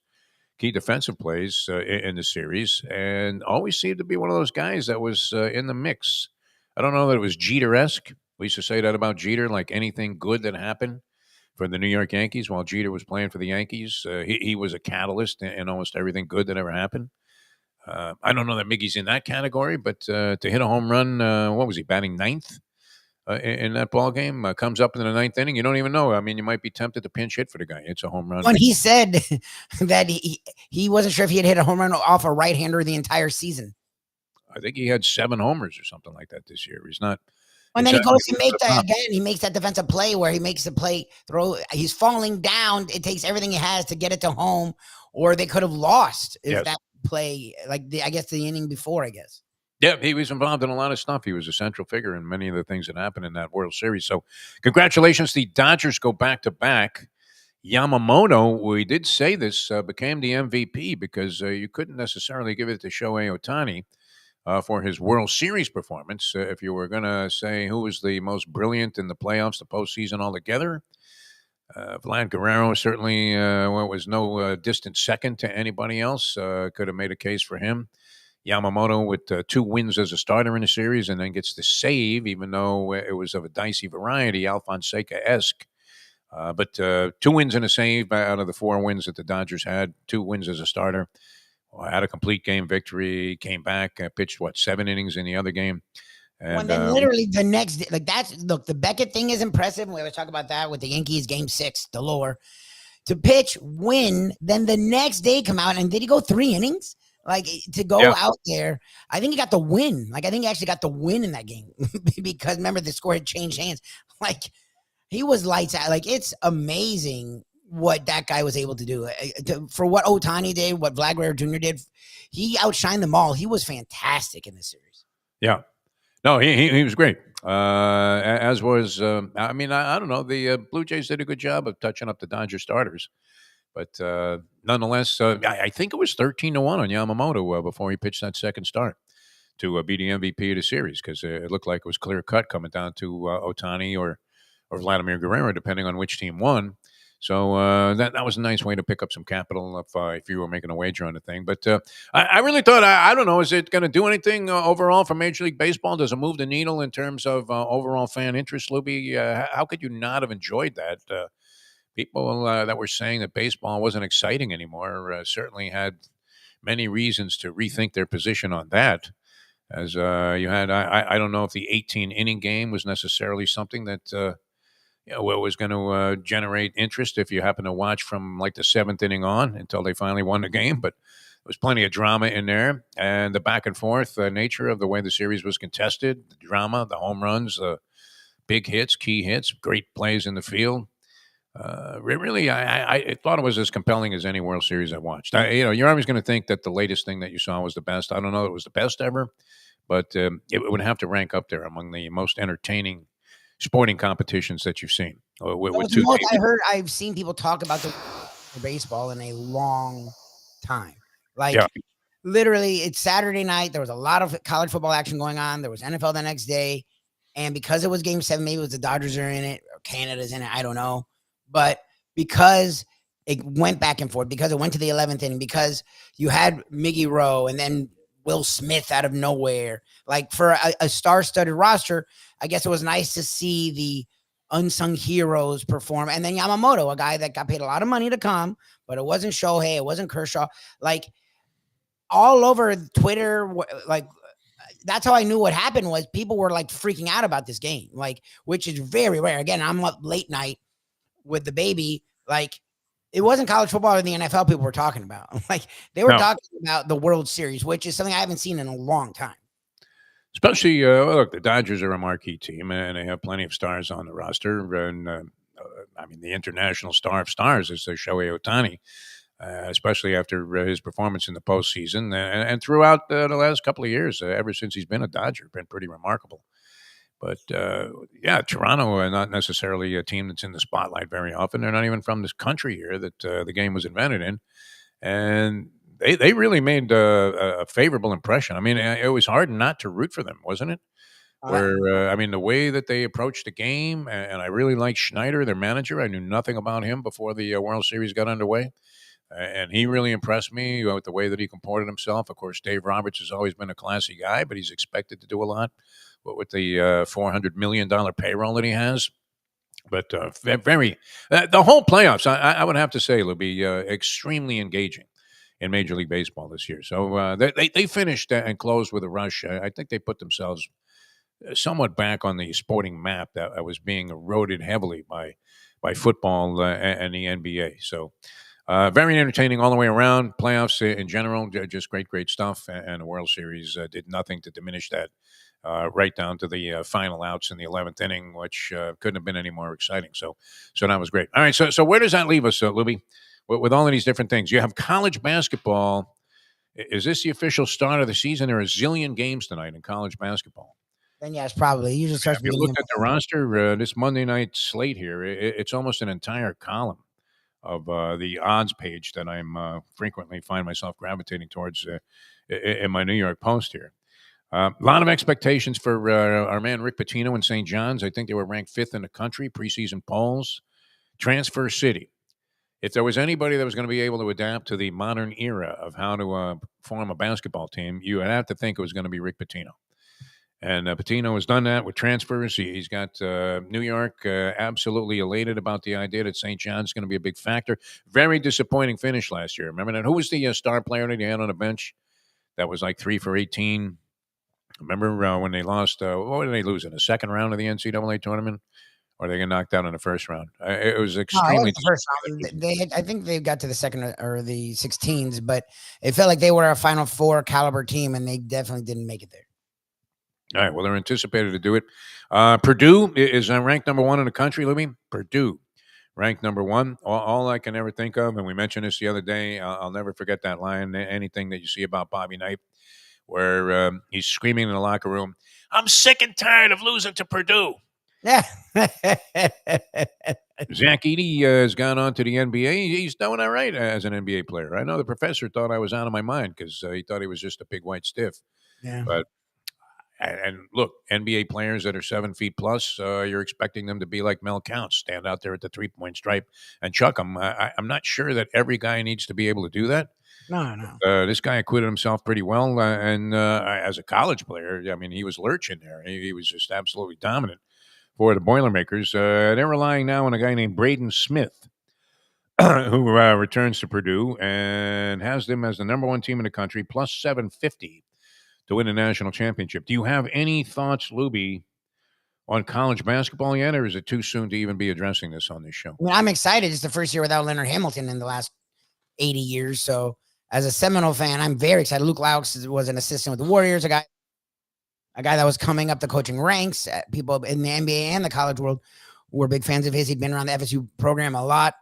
key defensive plays in the series, and always seemed to be one of those guys that was in the mix. I don't know that it was Jeter-esque. We used to say that about Jeter, like anything good that happened for the New York Yankees while Jeter was playing for the Yankees. He was a catalyst in almost everything good that ever happened. I don't know that Miggy's in that category, but to hit a home run, what was he, batting ninth in that ball game? Comes up in the ninth inning. You don't even know. I mean, you might be tempted to pinch hit for the guy. It's a home run. When he said that he wasn't sure if he had hit a home run off a right-hander the entire season. I think he had 7 homers or something like that this year. He's not. And then he goes to make that again. He makes that defensive play where he makes the play throw. He's falling down. It takes everything he has to get it to home, or they could have lost if that play, I guess the inning before, I guess. Yeah, he was involved in a lot of stuff. He was a central figure in many of the things that happened in that World Series. So congratulations. The Dodgers go back-to-back. Yamamoto, we did say this, became the MVP because you couldn't necessarily give it to Shohei Ohtani for his World Series performance. If you were going to say who was the most brilliant in the playoffs, the postseason altogether, Vlad Guerrero certainly was no distant second to anybody else. Could have made a case for him. Yamamoto with 2 wins as a starter in the series and then gets the save, even though it was of a dicey variety, Alfonseca-esque. But 2 wins and a save out of the 4 wins that the Dodgers had, 2 wins as a starter. Had a complete game victory, came back, pitched, 7 innings in the other game. And then literally the next day, the Beckett thing is impressive. We always talk about that with the Yankees game 6, the lore. To pitch, win, then the next day come out, and did he go 3 innings? To go out there, I think he got the win. I think he actually got the win in that game because remember the score had changed hands. He was lights out. It's amazing what that guy was able to do for what Ohtani did, what Vlad Guerrero Jr. did. He outshined them all. He was fantastic in this series. Yeah. No, he was great. As was, I don't know. The Blue Jays did a good job of touching up the Dodger starters. But nonetheless, I think it was 13-1 on Yamamoto before he pitched that second start to be the MVP of the series because it looked like it was clear cut coming down to Ohtani or Vladimir Guerrero, depending on which team won. So that was a nice way to pick up some capital if you were making a wager on the thing. But I really thought, I don't know, is it going to do anything overall for Major League Baseball? Does it move the needle in terms of overall fan interest, Lubie? How could you not have enjoyed that? People that were saying that baseball wasn't exciting anymore certainly had many reasons to rethink their position on that. As you had, I don't know if the 18-inning game was necessarily something that was going to generate interest if you happen to watch from the 7th inning on until they finally won the game. But there was plenty of drama in there, and the back and forth nature of the way the series was contested, the drama, the home runs, big hits, key hits, great plays in the field. Really, I thought it was as compelling as any World Series I watched. You're always going to think that the latest thing that you saw was the best. I don't know that it was the best ever, but it would have to rank up there among the most entertaining sporting competitions that you've seen. I've seen people talk about the baseball in a long time. literally, it's Saturday night. There was a lot of college football action going on. There was NFL the next day. And because it was game 7, maybe it was the Dodgers are in it or Canada's in it. I don't know. But because it went back and forth, because it went to the 11th inning, because you had Miggy Rowe and then Will Smith out of nowhere. Like for a star-studded roster, I guess it was nice to see the unsung heroes perform. And then Yamamoto, a guy that got paid a lot of money to come, but it wasn't Shohei, it wasn't Kershaw. Like all over Twitter, like that's how I knew what happened was people were like freaking out about this game, like, which is very rare. Again, I'm up late night with the baby. Like it wasn't college football or the NFL people were talking about. Like they were talking about the World Series, which is something I haven't seen in a long time. Especially, look, the Dodgers are a marquee team, and they have plenty of stars on the roster. And I mean, the international star of stars is Shohei Ohtani, especially after his performance in the postseason and throughout the last couple of years, ever since he's been a Dodger, been pretty remarkable. But yeah, Toronto are not necessarily a team that's in the spotlight very often. They're not even from this country here that the game was invented in, and they really made a favorable impression. I mean, it was hard not to root for them, wasn't it? Where I mean, the way that they approached the game, and I really like Schneider, their manager. I knew nothing about him before the World Series got underway, and he really impressed me with the way that he comported himself. Of course, Dave Roberts has always been a classy guy, but he's expected to do a lot with the $400 million payroll that he has. But the whole playoffs, I would have to say, will be extremely engaging in Major League Baseball this year. So they finished and closed with a rush. I think they put themselves somewhat back on the sporting map that was being eroded heavily by football and the NBA. So very entertaining all the way around. Playoffs in general, just great stuff. And the World Series did nothing to diminish that. Right down to the final outs in the 11th inning, which couldn't have been any more exciting. So that was great. All right, so where does that leave us, Lubie, with all of these different things? You have college basketball. Is this the official start of the season? There are a zillion games tonight in college basketball. Then yes, probably. You just have you looked at the roster? This Monday night slate here, it's almost an entire column of the odds page that I'm frequently find myself gravitating towards in my New York Post here. A lot of expectations for our man Rick Pitino in St. John's. I think they were ranked 5th in the country, preseason polls. Transfer City. If there was anybody that was going to be able to adapt to the modern era of how to form a basketball team, you would have to think it was going to be Rick Pitino. And Pitino has done that with transfers. He's got New York absolutely elated about the idea that St. John's is going to be a big factor. Very disappointing finish last year. Remember that? Who was the star player that he had on the bench that was like 3 for 18? Remember when they lost, what did they lose in the second round of the NCAA tournament? Or they got knocked out in the first round? It was extremely... the first round. I think they got to the second or the 16s, but it felt like they were a Final Four caliber team, and they definitely didn't make it there. All right, well, they're anticipated to do it. Purdue is ranked number 1 in the country, Lubie. Purdue, ranked number 1. All I can ever think of, and we mentioned this the other day, I'll never forget that line, anything that you see about Bobby Knight, where he's screaming in the locker room, "I'm sick and tired of losing to Purdue." Yeah. Zach Edey has gone on to the NBA. He's doing all right as an NBA player. I know the professor thought I was out of my mind because he thought he was just a big white stiff. Yeah. But and look, NBA players that are 7 feet plus, you're expecting them to be like Mel Counts, stand out there at the 3-point stripe and chuck them. I'm not sure that every guy needs to be able to do that. No. This guy acquitted himself pretty well, and as a college player, I mean, he was lurching there. He was just absolutely dominant for the Boilermakers. They're relying now on a guy named Braden Smith, who returns to Purdue and has them as the number 1 team in the country, plus 750 to win the national championship. Do you have any thoughts, Lubie, on college basketball yet, or is it too soon to even be addressing this on this show? I mean, I'm excited. It's the first year without Leonard Hamilton in the last 80 years, so as a Seminole fan, I'm very excited. Luke Laux was an assistant with the Warriors, a guy that was coming up the coaching ranks. People in the NBA and the college world were big fans of his. He'd been around the FSU program a lot.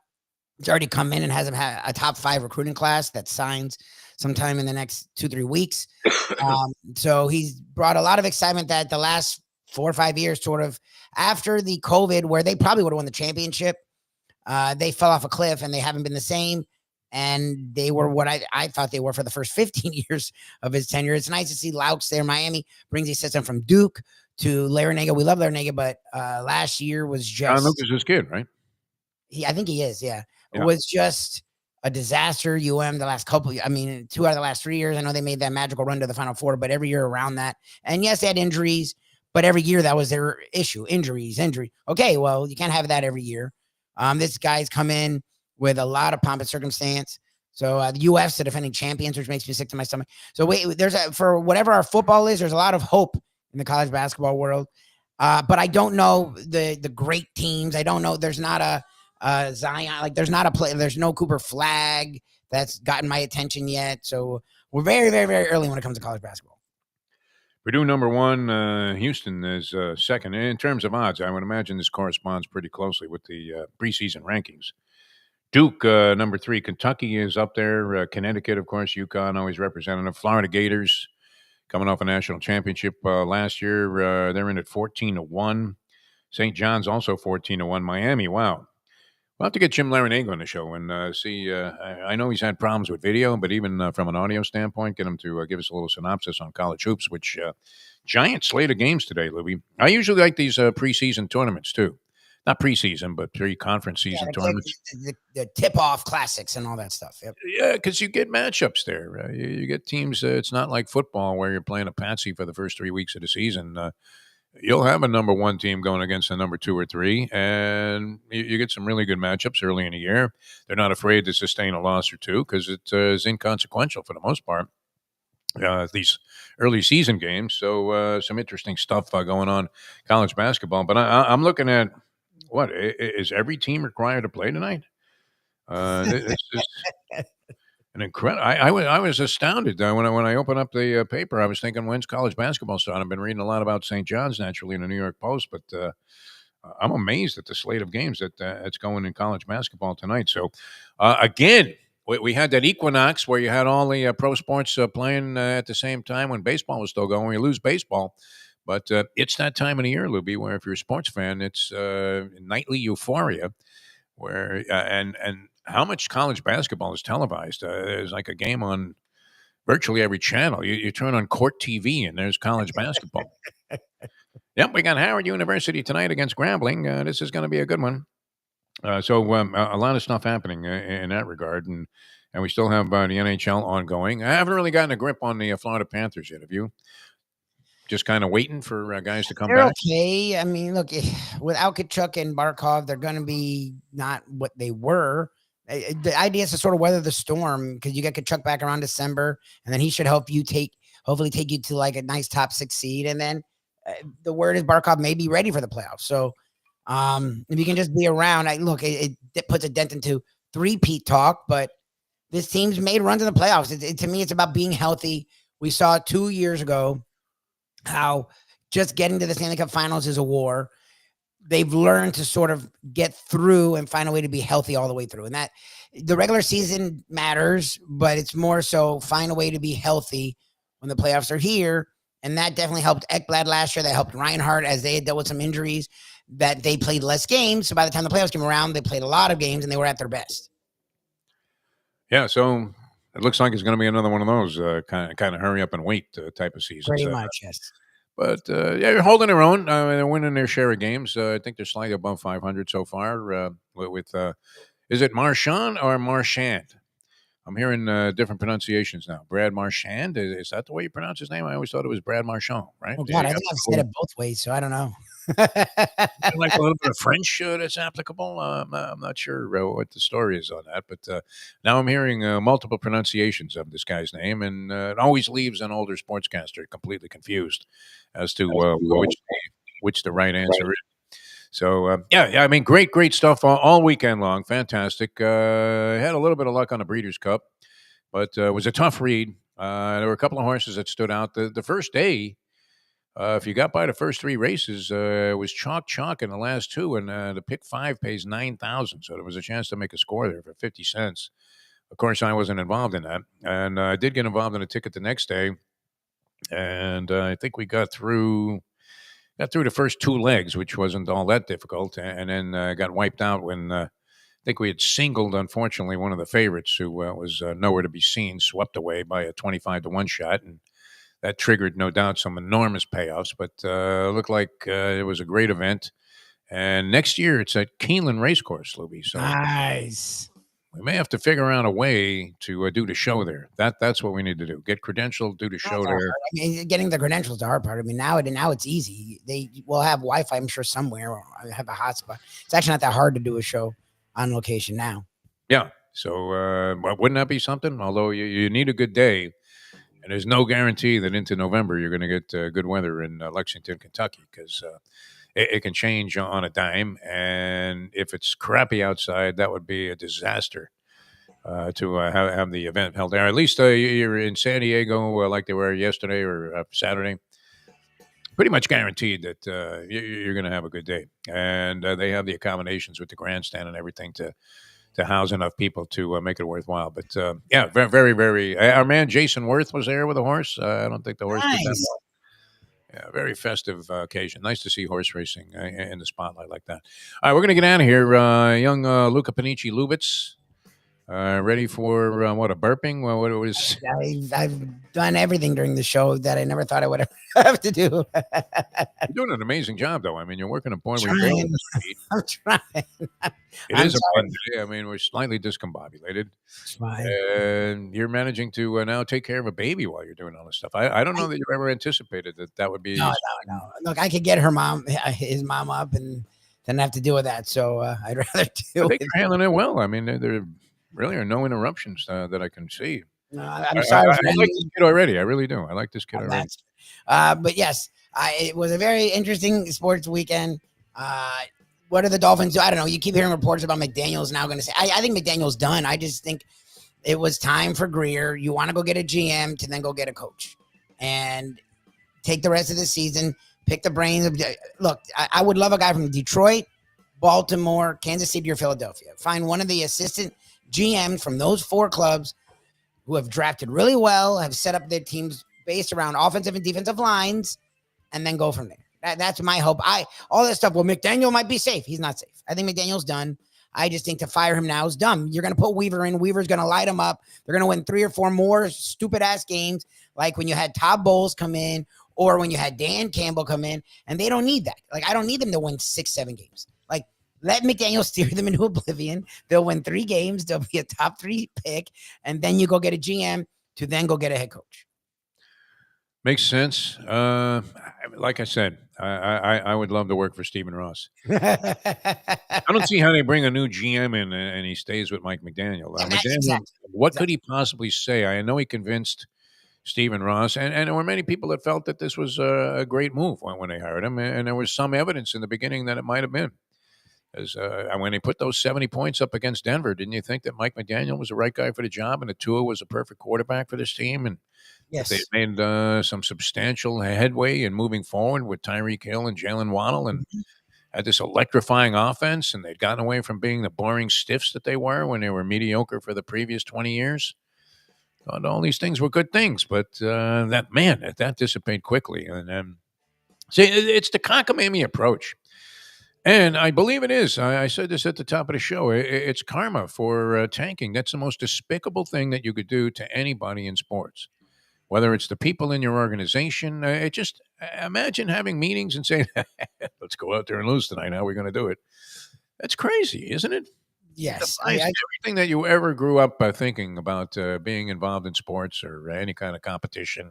He's already come in and hasn't had a top 5 recruiting class that signs sometime in the next 2-3 weeks. So he's brought a lot of excitement that the last 4 or 5 years, sort of after the COVID, where they probably would have won the championship, they fell off a cliff and they haven't been the same. and they were what I thought they were for the first 15 years of his tenure. It's nice to see Laux there. Miami brings the assistant from Duke to Larinaga. We love Larinaga, but last year was John just Lucas' his kid, right? I think he is, yeah. It Yeah. was just a disaster. UM the last couple, I mean, 2 out of the last 3 years. I know they made that magical run to the Final Four, but every year around that, and yes, they had injuries, but every year that was their issue: injuries. Okay, well, you can't have that every year. This guy's come in with a lot of pomp and circumstance. So the UF's the defending champions, which makes me sick to my stomach. So for whatever our football is, there's a lot of hope in the college basketball world. But I don't know the great teams. I don't know. There's not a Zion, like there's not a play. There's no Cooper Flag that's gotten my attention yet. So we're very, very, very early when it comes to college basketball. Purdue number 1, Houston is second. In terms of odds, I would imagine this corresponds pretty closely with the preseason rankings. Duke, number 3. Kentucky is up there. Connecticut, of course. UConn, always representative. Florida Gators, coming off a national championship last year. They're in at 14-1. St. John's also 14-1. Miami, wow. We'll have to get Jim Larinaga on the show and see. I know he's had problems with video, but even from an audio standpoint, get him to give us a little synopsis on college hoops, which giant slate of games today, Louie. I usually like these preseason tournaments, too. Not preseason, but pre-conference season tournaments. The tip-off classics and all that stuff. Yep. Yeah, because you get matchups there. You get teams. It's not like football where you're playing a patsy for the first 3 weeks of the season. You'll have a number 1 team going against a number 2 or 3, and you get some really good matchups early in the year. They're not afraid to sustain a loss or 2 because it is inconsequential for the most part, these early season games. So some interesting stuff going on college basketball. But I'm looking at, what, is every team required to play tonight? It's just an incredible. I was astounded when I opened up the paper. I was thinking, when's college basketball start? I've been reading a lot about St. John's naturally in the New York Post, but I'm amazed at the slate of games that's going in college basketball tonight. So again, we had that equinox where you had all the pro sports playing at the same time when baseball was still going. We lose baseball. But it's that time of the year, Lubie, where if you're a sports fan, it's nightly euphoria. Where and how much college basketball is televised? There's like a game on virtually every channel. You turn on Court TV, and there's college basketball. Yep, we got Howard University tonight against Grambling. This is going to be a good one. So a lot of stuff happening in that regard, and we still have the NHL ongoing. I haven't really gotten a grip on the Florida Panthers yet. Have you? Just kind of waiting for guys to come They're back. Okay. I mean, look, without Kachuk and Barkov, they're going to be not what they were. The idea is to sort of weather the storm because you get Kachuk back around December, and then he should hopefully take you to like a nice top 6 seed. And then the word is Barkov may be ready for the playoffs. So if you can just be around, it puts a dent into three-peat talk, but this team's made runs in the playoffs. To me, it's about being healthy. We saw 2 years ago how just getting to the Stanley Cup Finals is a war. They've learned to sort of get through and find a way to be healthy all the way through. And that the regular season matters, but it's more so find a way to be healthy when the playoffs are here. And that definitely helped Ekblad last year. That helped Reinhardt as they had dealt with some injuries, that they played less games. So by the time the playoffs came around, they played a lot of games and they were at their best. Yeah, so it looks like it's going to be another one of those kind of hurry up and wait type of seasons. Pretty much, yes. But yeah, they're holding their own. They're winning their share of games. I think they're slightly above 500 so far. With is it Marchand or Marchand? I'm hearing different pronunciations now. Brad Marchand, is that the way you pronounce his name? I always thought it was Brad Marchand, right? Oh God, I think I've said it both ways, so I don't know. Like a little bit of French that's applicable. I'm not sure what the story is on that, but now I'm hearing multiple pronunciations of this guy's name, and it always leaves an older sportscaster completely confused as to which the right answer is. So yeah, I mean, great stuff all weekend long. Fantastic. Had a little bit of luck on the Breeders' Cup, but it was a tough read. There were a couple of horses that stood out. The first day, if you got by the first 3 races, it was chalk in the last 2, and the pick 5 pays $9,000. So there was a chance to make a score there for 50 cents. Of course, I wasn't involved in that, and I did get involved in a ticket the next day, and I think we got through the first 2 legs, which wasn't all that difficult, and then got wiped out when think we had singled, unfortunately, one of the favorites who was nowhere to be seen, swept away by a 25-1 shot, and that triggered, no doubt, some enormous payoffs. But looked like it was a great event. And next year, it's at Keeneland Racecourse, Lubie. So Nice. we may have to figure out a way to do the show there. That's what we need to do. Get credentialed, do the show there. I mean, getting the credentials is the hard part. I mean, now it's easy. They will have Wi-Fi, I'm sure, somewhere, or have a hotspot. It's actually not that hard to do a show on location now. Yeah. So wouldn't that be something? Although you need a good day, and there's no guarantee that into November you're going to get good weather in Lexington, Kentucky, because it can change on a dime. And if it's crappy outside, that would be a disaster to have the event held there. At least you're in San Diego like they were yesterday or Saturday. Pretty much guaranteed that you're going to have a good day. And they have the accommodations with the grandstand and everything to house enough people to make it worthwhile. But yeah, very, very, very. Our man Jason Worth was there with a horse. I don't think the horse did that well. Yeah, very festive occasion. Nice to see horse racing in the spotlight like that. All right, we're going to get out of here. Young Luca Panici Lubitz, ready for what, a burping? Well, what was? I've done everything during the show that I never thought I would ever have to do. You're doing an amazing job, though. I mean, you're working a point where Trying. I'm trying. It is a fun day. I mean, we're slightly discombobulated. It's fine. And you're managing to now take care of a baby while you're doing all this stuff. I don't know that you ever anticipated that would be. No. Look, I could get his mom up, and then have to deal with that. So I'd rather do I think it. you're handling it well. I mean, there really are no interruptions that I can see. No, I'm sorry. I like this kid already. I really do. I like this kid already. But yes, it was a very interesting sports weekend. What are the Dolphins do? I don't know. You keep hearing reports about McDaniel's now going to say. I think McDaniel's done. I just think it was time for Greer. You want to go get a GM to then go get a coach and take the rest of the season, pick the brains of. Look, I would love a guy from Detroit, Baltimore, Kansas City, or Philadelphia. Find one of the assistant GMs from those four clubs who have drafted really well, have set up their teams based around offensive and defensive lines, and then go from there. That's my hope. All that stuff. Well, McDaniel might be safe. He's not safe. I think McDaniel's done. I just think to fire him now is dumb. You're going to put Weaver in. Weaver's going to light him up. They're going to win 3 or 4 more stupid-ass games, like when you had Todd Bowles come in or when you had Dan Campbell come in, and they don't need that. Like, I don't need them to win 6-7 games. Like, let McDaniel steer them into oblivion. They'll win 3 games. They'll be a top 3 pick, and then you go get a GM to then go get a head coach. Makes sense. Like I said, I would love to work for Stephen Ross. I don't see how they bring a new GM in and he stays with Mike McDaniel. What could he possibly say? I know he convinced Stephen Ross, and there were many people that felt that this was a great move when they hired him, and there was some evidence in the beginning that it might have been. As when they put those 70 points up against Denver, didn't you think that Mike McDaniel was the right guy for the job and that Tua was a perfect quarterback for this team? And yes, they made some substantial headway in moving forward with Tyreek Hill and Jalen Waddle and had this electrifying offense, and they'd gotten away from being the boring stiffs that they were when they were mediocre for the previous 20 years. Thought all these things were good things, but that dissipated quickly. And see, it's the cockamamie approach. And I believe it is. I said this at the top of the show. It's karma for tanking. That's the most despicable thing that you could do to anybody in sports. Whether it's the people in your organization, imagine having meetings and saying, let's go out there and lose tonight. How are we going to do it? That's crazy, isn't it? Yes. Everything that you ever grew up thinking about being involved in sports or any kind of competition,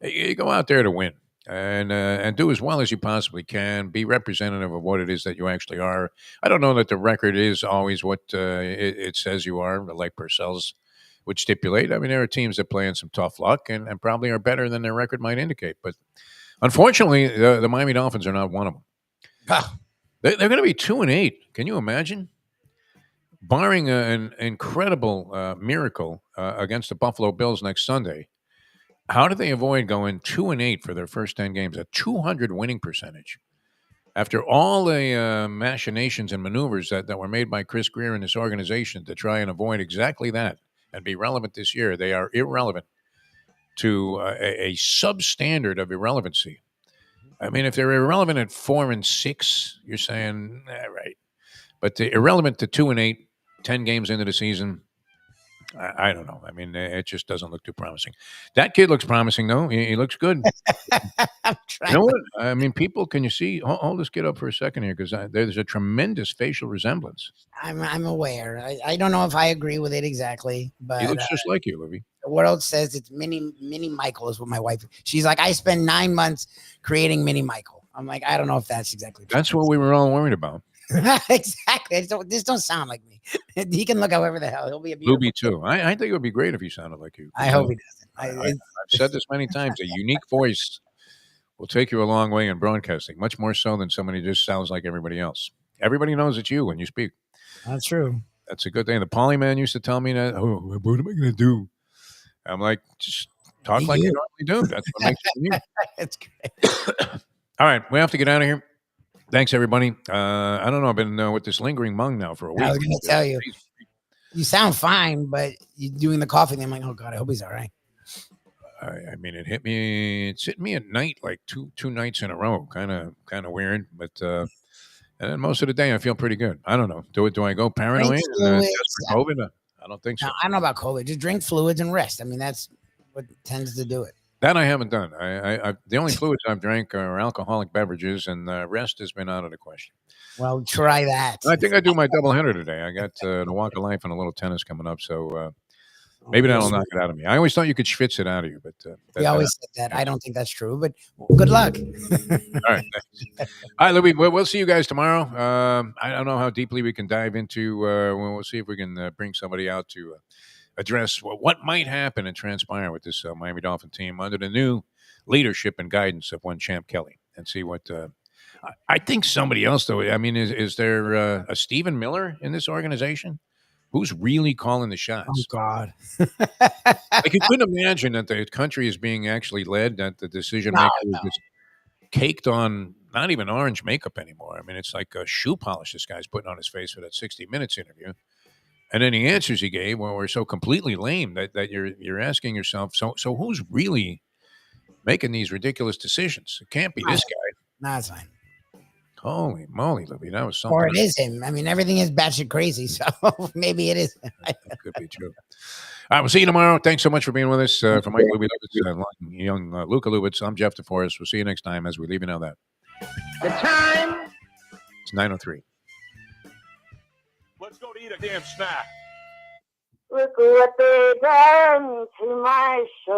you go out there to win. And do as well as you possibly can. Be representative of what it is that you actually are. I don't know that the record is always what it says you are, like Purcell's would stipulate. I mean, there are teams that play in some tough luck and probably are better than their record might indicate. But unfortunately, the Miami Dolphins are not one of them. They're going to be 2-8. Can you imagine? Barring an incredible miracle against the Buffalo Bills next Sunday, how did they avoid going 2-8 for their first 10 games, a 200 winning percentage? After all the machinations and maneuvers that were made by Chris Greer and his organization to try and avoid exactly that and be relevant this year, they are irrelevant to a substandard of irrelevancy. I mean, if they're irrelevant at 4-6, you're saying, right. But irrelevant to 2-8, 10 games into the season, I don't know. I mean, it just doesn't look too promising. That kid looks promising, though. He looks good. I'm You trying. know what? I mean, people, can you see? Hold this kid up for a second here, because there's a tremendous facial resemblance. I'm aware. I don't know if I agree with it exactly, He but looks just like you, Libby. the world says it's mini Michael is what my wife. She's like, I spent 9 months creating mini Michael. I'm like, I don't know if that's exactly true. That's what we were all worried about. Exactly. This don't sound like me. He can look however the hell. He'll be a beautiful. Luby, too. I think it would be great if he sounded like you. I hope he doesn't. I've said this many times. A unique voice will take you a long way in broadcasting, much more so than somebody who just sounds like everybody else. Everybody knows it's you when you speak. That's true. That's a good thing. The Polyman used to tell me that, oh, what am I going to do? I'm like, just talk like you normally do. That's what makes it you. That's great. All right, we have to get out of here. Thanks, everybody. I don't know. I've been with this lingering mung now for a week. I was going to tell you. You sound fine, but you're doing the coughing. I'm like, oh, God, I hope he's all right. I mean, it's hit me at night, like two nights in a row. Kind of weird, but and then most of the day I feel pretty good. I don't know. Do I go paranoid and test for COVID? I don't think so. No, I don't know about COVID. Just drink fluids and rest. I mean, that's what tends to do it. That I haven't done. I the only fluids I've drank are alcoholic beverages, and the rest has been out of the question. Well, try that. I think I do my doubleheader today. I got the Walk of Life and a little tennis coming up, so maybe that'll knock it out of me. I always thought you could schwitz it out of you, but we always said that. I don't think that's true, but good luck. All right, all right, Louie. We'll see you guys tomorrow. I don't know how deeply we can dive into. We'll see if we can bring somebody out to address what might happen and transpire with this Miami Dolphin team under the new leadership and guidance of one Champ Kelly, and see what. I think somebody else, though. I mean, is there a Stephen Miller in this organization? Who's really calling the shots? Oh, God. Like, you couldn't imagine that the country is being actually led, that the decision maker is just caked on not even orange makeup anymore. I mean, it's like a shoe polish this guy's putting on his face for that 60 Minutes interview. And then the answers he gave were so completely lame that you're asking yourself, so who's really making these ridiculous decisions? It can't be this guy. No, that's fine. Holy moly, Libby, that was something. Or it is him. I mean, everything is batshit crazy, so maybe it is. That could be true. All right, we'll see you tomorrow. Thanks so much for being with us. For Mike Lubie, young Luca Lubitz, I'm Jeff DeForest. We'll see you next time as we leave you now that. The time. It's 9:03. Let's go to eat a damn snack. Look what they done to my show.